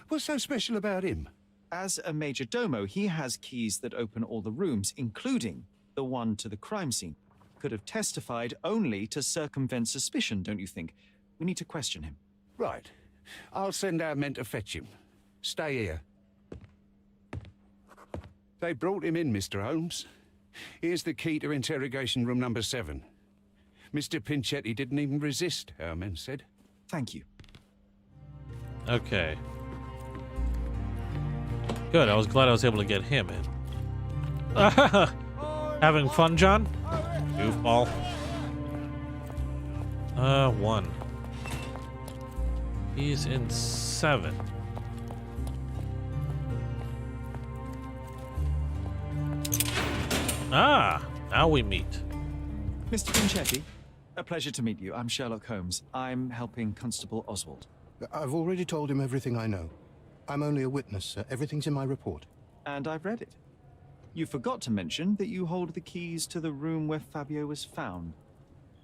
Speaker 5: What's so special about him?
Speaker 2: As a major domo, he has keys that open all the rooms, including the one to the crime scene. Could have testified only to circumvent suspicion, don't you think? We need to question him.
Speaker 5: Right. I'll send our men to fetch him. Stay here. They brought him in, Mr. Holmes. Here's the key to interrogation room number 7. Mr. Pinchetti didn't even resist, our men said.
Speaker 2: Thank you.
Speaker 1: Okay. Good, I was glad I was able to get him in. Having fun, John? Goofball. 1. He's in 7. Ah, now we meet.
Speaker 2: Mr. Pinchetti, a pleasure to meet you. I'm Sherlock Holmes. I'm helping Constable Oswald.
Speaker 4: I've already told him everything I know. I'm only a witness, sir. Everything's in my report.
Speaker 2: And I've read it. You forgot to mention that you hold the keys to the room where Fabio was found.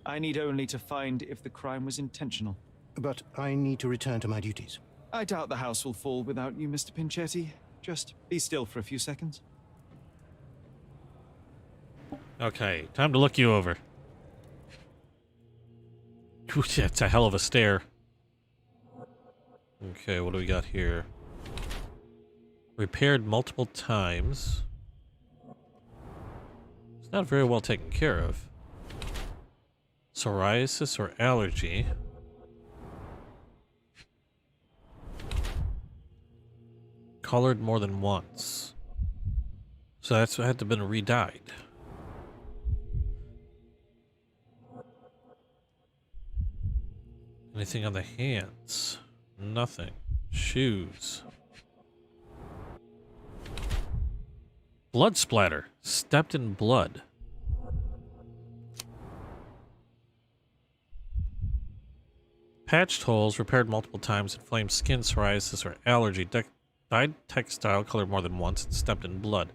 Speaker 2: I need only to find if the crime was intentional.
Speaker 4: But I need to return to my duties.
Speaker 2: I doubt the house will fall without you, Mr. Pinchetti. Just be still for a few seconds.
Speaker 1: Okay, time to look you over. Ooh, yeah, it's a hell of a stare. Okay, what do we got here? Repaired multiple times. Not very well taken care of. Psoriasis or allergy. Colored more than once. So that's what had to have been re-dyed. Anything on the hands? Nothing. Shoes. Blood splatter. Stepped in blood. Patched holes, repaired multiple times, inflamed skin, psoriasis, or allergy. Dyed textile, colored more than once, and stepped in blood.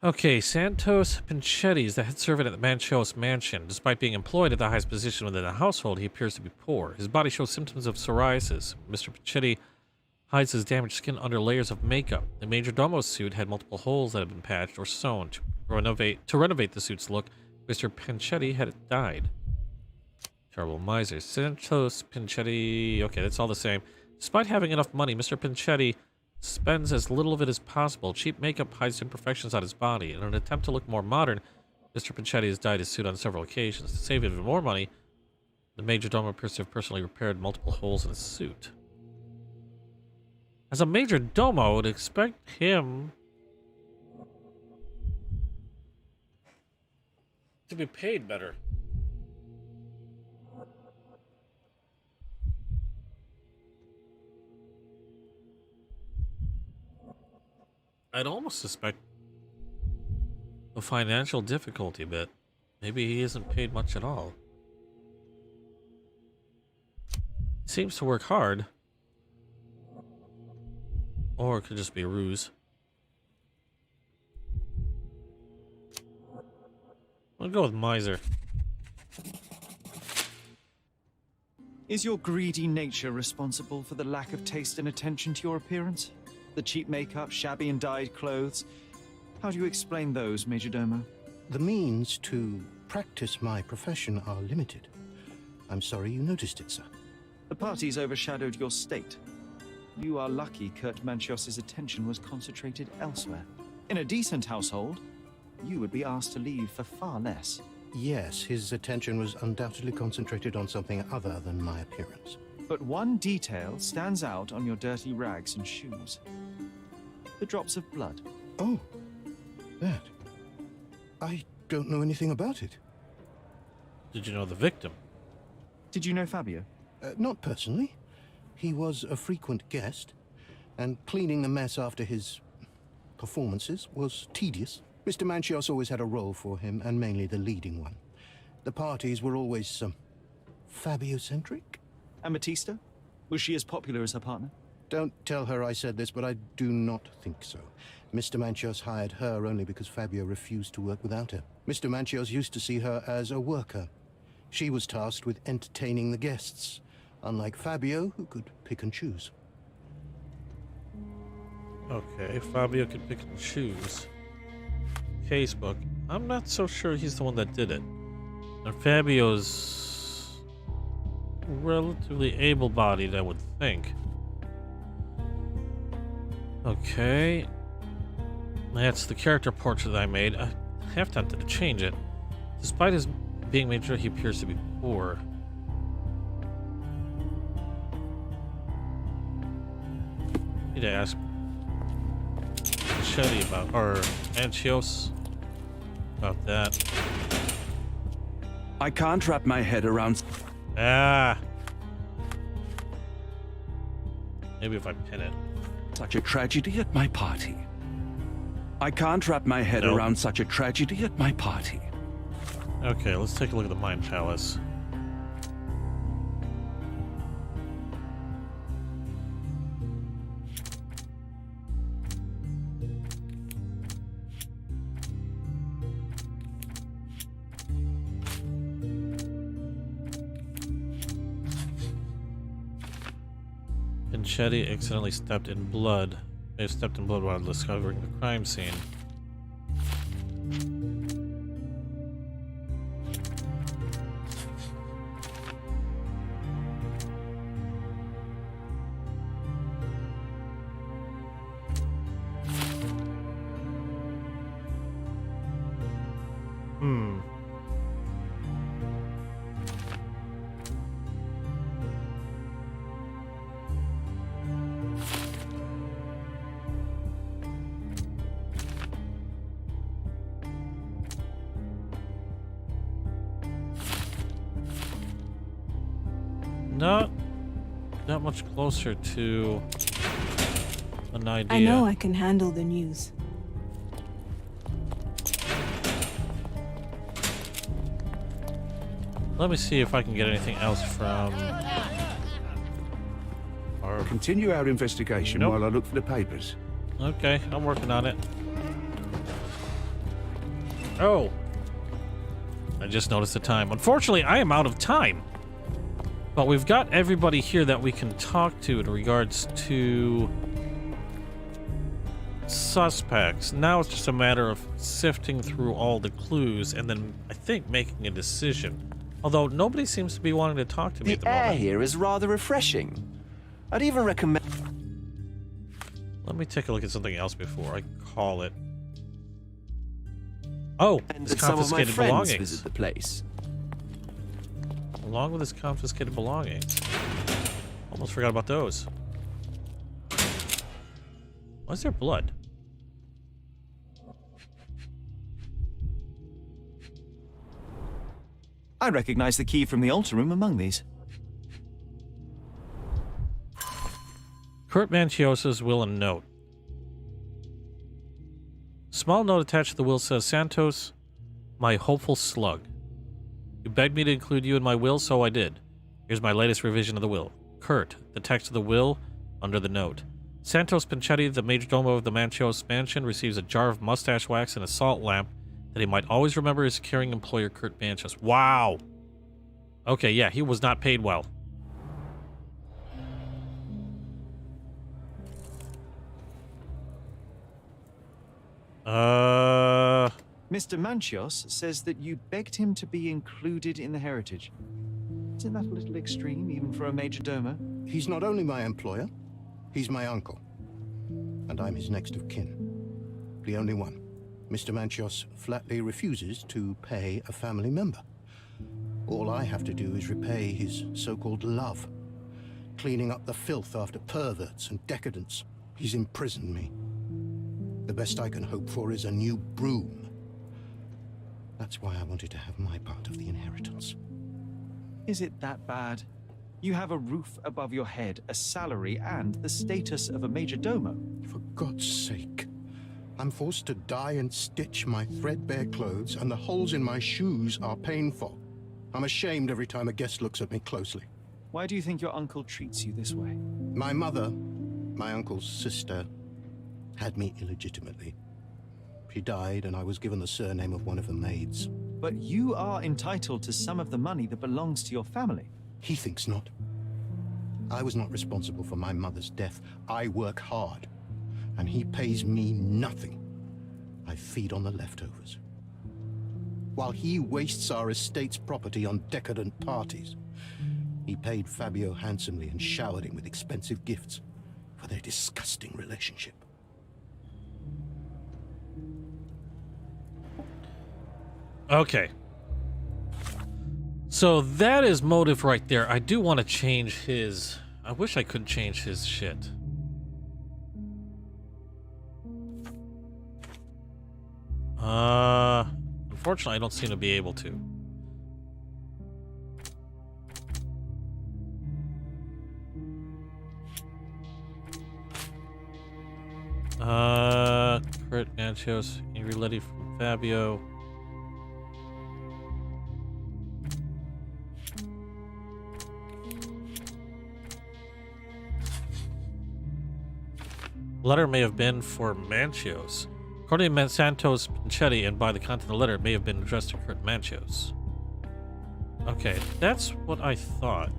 Speaker 1: Okay, Santos Pinchetti is the head servant at the Manchos mansion. Despite being employed at the highest position within the household, he appears to be poor. His body shows symptoms of psoriasis. Mr. Pinchetti hides his damaged skin under layers of makeup. The Major Domo's suit had multiple holes that had been patched or sewn. To renovate the suit's look, Mr. Pinchetti had it dyed. Terrible miser. Santos Pinchetti... Okay, that's all the same. Despite having enough money, Mr. Pinchetti spends as little of it as possible. Cheap makeup hides imperfections on his body. In an attempt to look more modern, Mr. Pinchetti has dyed his suit on several occasions. To save even more money, the Major Domo appears to have personally repaired multiple holes in his suit. As a Major Domo, I would expect him to be paid better. I'd almost suspect a financial difficulty bit. Maybe he isn't paid much at all. Seems to work hard. Or it could just be a ruse. I'll go with miser.
Speaker 2: Is your greedy nature responsible for the lack of taste and attention to your appearance? The cheap makeup, shabby and dyed clothes. How do you explain those, Major Domo?
Speaker 4: The means to practice my profession are limited. I'm sorry you noticed it, sir.
Speaker 2: The parties overshadowed your state. You are lucky Kurt Manchios' attention was concentrated elsewhere. In a decent household, you would be asked to leave for far less.
Speaker 4: Yes, his attention was undoubtedly concentrated on something other than my appearance.
Speaker 2: But one detail stands out on your dirty rags and shoes. The drops of blood.
Speaker 4: Oh, that. I don't know anything about it.
Speaker 1: Did you know the victim?
Speaker 2: Did you know Fabio?
Speaker 4: Not personally. He was a frequent guest, and cleaning the mess after his performances was tedious. Mr. Manchios always had a role for him, and mainly the leading one. The parties were always Fabio-centric.
Speaker 2: And Batista? Was she as popular as her partner?
Speaker 4: Don't tell her I said this, but I do not think so. Mr. Manchios hired her only because Fabio refused to work without her. Mr. Manchios used to see her as a worker. She was tasked with entertaining the guests, unlike Fabio, who could pick and choose.
Speaker 1: Okay, Fabio could pick and choose. Casebook. I'm not so sure he's the one that did it. And Fabio's relatively able-bodied, I would think. Okay. That's the character portrait I made. I have tempted to change it. Despite his being major, he appears to be poor. Need to ask Shetty about, or Manchios about that.
Speaker 9: I can't wrap my head around...
Speaker 1: Ah. Maybe if I pin it.
Speaker 9: Such a tragedy at my party. I can't wrap my head around such a tragedy at my party.
Speaker 1: Okay, let's take a look at the Mind Palace. Pinchetti accidentally stepped in blood. May have stepped in blood while discovering the crime scene. Not much closer to an idea.
Speaker 6: I know I can handle the news.
Speaker 1: Let me see if I can get anything else from... Or...
Speaker 5: Continue our investigation while I look for the papers.
Speaker 1: Okay, I'm working on it. Oh! I just noticed the time. Unfortunately, I am out of time. But we've got everybody here that we can talk to in regards to suspects. Now it's just a matter of sifting through all the clues and then, I think, making a decision. Although nobody seems to be wanting to talk to me at the moment.
Speaker 8: The air here is rather refreshing. I'd even recommend...
Speaker 1: Let me take a look at something else before I call it. Oh, his
Speaker 8: some of my
Speaker 1: confiscated
Speaker 8: friends
Speaker 1: belongings.
Speaker 8: visit the place.
Speaker 1: Along with his confiscated belongings. Almost forgot about those. Why is there blood?
Speaker 2: I recognize the key from the altar room among these.
Speaker 1: Kurt Manchiosa's will and note. Small note attached to the will says, Santos, my hopeful slug. You begged me to include you in my will, so I did. Here's my latest revision of the will. Kurt, the text of the will, under the note. Santos Pinchetti, the majordomo of the Manchios mansion, receives a jar of mustache wax and a salt lamp that he might always remember his caring employer, Kurt Manchios. Wow! Okay, yeah, he was not paid well.
Speaker 2: Mr. Manchios says that you begged him to be included in the heritage. Isn't that a little extreme, even for a majordomo?
Speaker 4: He's not only my employer, he's my uncle. And I'm his next of kin. The only one. Mr. Manchios flatly refuses to pay a family member. All I have to do is repay his so-called love. Cleaning up the filth after perverts and decadents. He's imprisoned me. The best I can hope for is a new broom. That's why I wanted to have my part of the inheritance.
Speaker 2: Is it that bad? You have a roof above your head, a salary, and the status of a majordomo.
Speaker 4: For God's sake. I'm forced to dye and stitch my threadbare clothes, and the holes in my shoes are painful. I'm ashamed every time a guest looks at me closely.
Speaker 2: Why do you think your uncle treats you this way?
Speaker 4: My mother, my uncle's sister, had me illegitimately. She died, and I was given the surname of one of the maids.
Speaker 2: But you are entitled to some of the money that belongs to your family.
Speaker 4: He thinks not. I was not responsible for my mother's death. I work hard, and he pays me nothing. I feed on the leftovers. While he wastes our estate's property on decadent parties, he paid Fabio handsomely and showered him with expensive gifts for their disgusting relationship.
Speaker 1: Okay. So that is motive right there. I do want to change his... I wish I could change his shit. Unfortunately, I don't seem to be able to. Kurt Manchios, Angry Letty from Fabio. Letter may have been for Manchios. According to Santos Pinchetti, and by the content of the letter, it may have been addressed to Kurt Manchios. Okay, that's what I thought.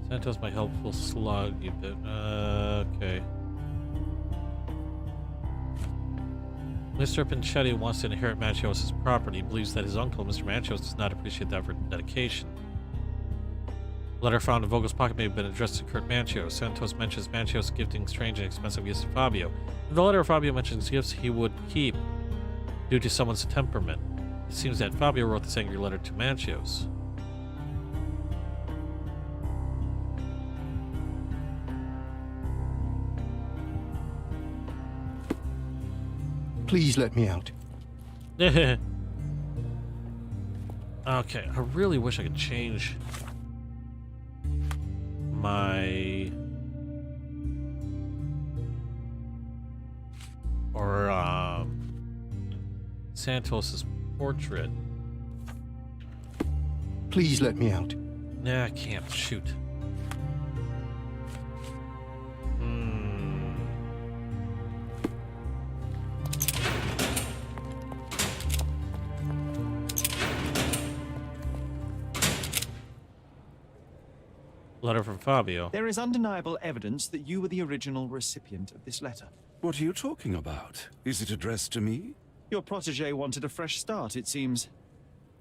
Speaker 1: Santos, my helpful slug. You bit. Okay. Mr. Pinchetti wants to inherit Manchios' property. He believes that his uncle, Mr. Manchios, does not appreciate the effort and dedication. Letter found in Vogel's pocket may have been addressed to Kurt Manchio. Santos mentions Manchio's gifting strange and expensive gifts to Fabio. In the letter, Fabio mentions gifts he would keep due to someone's temperament. It seems that Fabio wrote this angry letter to Manchios.
Speaker 4: Please let me out.
Speaker 1: Okay, I really wish I could change my Santos's portrait.
Speaker 4: Please let me out.
Speaker 1: Nah, I can't. Shoot. Letter from Fabio.
Speaker 2: There is undeniable evidence that you were the original recipient of this letter.
Speaker 9: What are you talking about? Is it addressed to me?
Speaker 2: Your protege wanted a fresh start, it seems.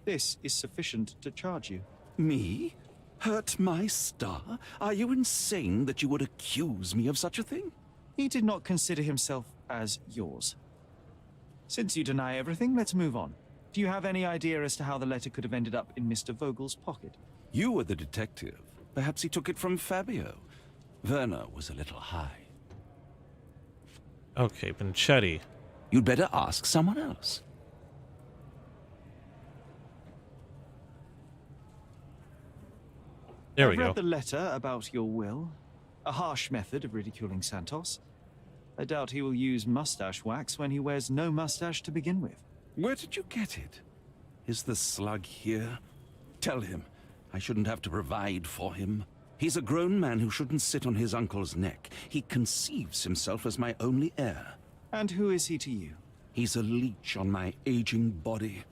Speaker 2: This is sufficient to charge you.
Speaker 9: Me? Hurt my star? Are you insane that you would accuse me of such a thing?
Speaker 2: He did not consider himself as yours. Since you deny everything, let's move on. Do you have any idea as to how the letter could have ended up in Mr. Vogel's pocket?
Speaker 9: You were the detective. Perhaps he took it from Fabio. Werner was a little high.
Speaker 1: Okay, Pinchetti.
Speaker 9: You'd better ask someone else.
Speaker 1: There we
Speaker 2: I've
Speaker 1: go.
Speaker 2: read the letter about your will. A harsh method of ridiculing Santos. I doubt he will use mustache wax when he wears no mustache to begin with.
Speaker 9: Where did you get it? Is the slug here? Tell him. I shouldn't have to provide for him. He's a grown man who shouldn't sit on his uncle's neck. He conceives himself as my only heir.
Speaker 2: And who is he to you?
Speaker 9: He's a leech on my aging body.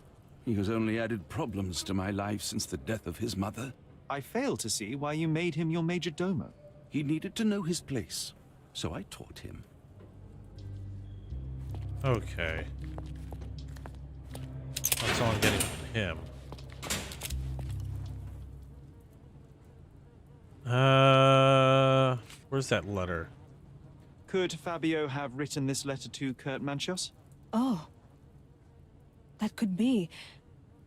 Speaker 9: He has only added problems to my life since the death of his mother.
Speaker 2: I fail to see why you made him your major domo.
Speaker 9: He needed to know his place, so I taught him.
Speaker 1: Okay. That's all I'm getting from him. Where's that letter?
Speaker 2: Could Fabio have written this letter to Kurt Manchios?
Speaker 6: Oh. That could be.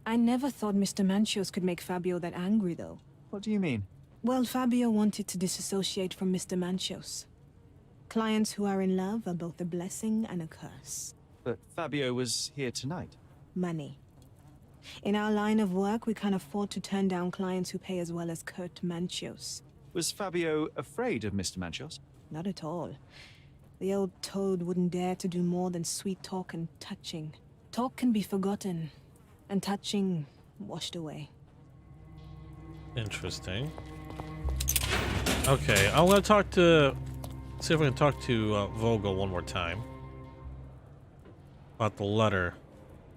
Speaker 6: I never thought Mr. Manchios could make Fabio that angry, though.
Speaker 2: What do you mean?
Speaker 6: Well, Fabio wanted to disassociate from Mr. Manchios. Clients who are in love are both a blessing and a curse.
Speaker 2: But Fabio was here tonight.
Speaker 6: Money. In our line of work, we can't afford to turn down clients who pay as well as Kurt Manchios.
Speaker 2: Was Fabio afraid of Mr. Manchios?
Speaker 6: Not at all. The old toad wouldn't dare to do more than sweet talk and touching. Talk can be forgotten, and touching washed away.
Speaker 1: Interesting. Okay, I'm gonna talk to... see if I can talk to Vogel one more time. About the letter.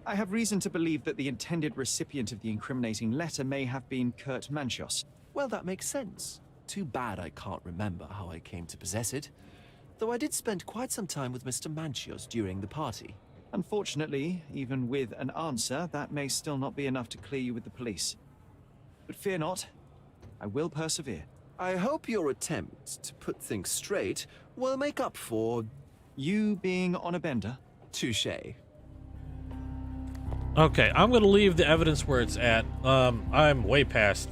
Speaker 2: I have reason to believe that the intended recipient of the incriminating letter may have been Kurt Manchios.
Speaker 8: Well, that makes sense. Too bad I can't remember how I came to possess it. Though I did spend quite some time with Mr. Manchios during the party.
Speaker 2: Unfortunately, even with an answer, that may still not be enough to clear you with the police. But fear not, I will persevere.
Speaker 8: I hope your attempt to put things straight will make up for...
Speaker 2: You being on a bender?
Speaker 8: touché.
Speaker 1: Okay, I'm gonna leave the evidence where it's at. I'm way past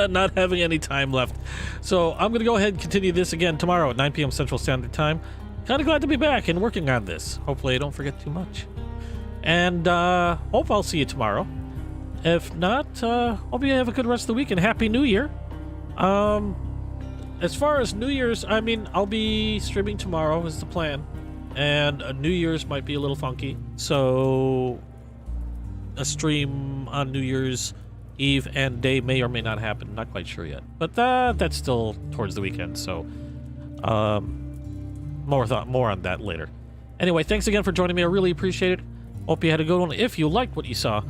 Speaker 1: not having any time left. So I'm gonna go ahead and continue this again tomorrow at 9 p.m. Central Standard Time. Kinda glad to be back and working on this. Hopefully I don't forget too much. And hope I'll see you tomorrow. If not, hope you have a good rest of the week and Happy New Year. As far as New Year's, I mean, I'll be streaming tomorrow is the plan. And New Year's might be a little funky. So a stream on New Year's Eve and day may or may not happen. Not quite sure yet. But that's still towards the weekend, so more on that later. Anyway, thanks again for joining me. I really appreciate it. Hope you had a good one. If you liked what you saw,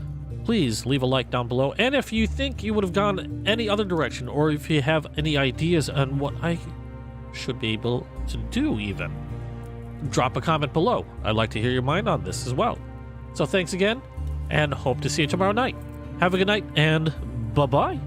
Speaker 1: please leave a like down below. And if you think you would have gone any other direction, or if you have any ideas on what I should be able to do even, drop a comment below. I'd like to hear your mind on this as well. So thanks again, and hope to see you tomorrow night. Have a good night, and bye-bye.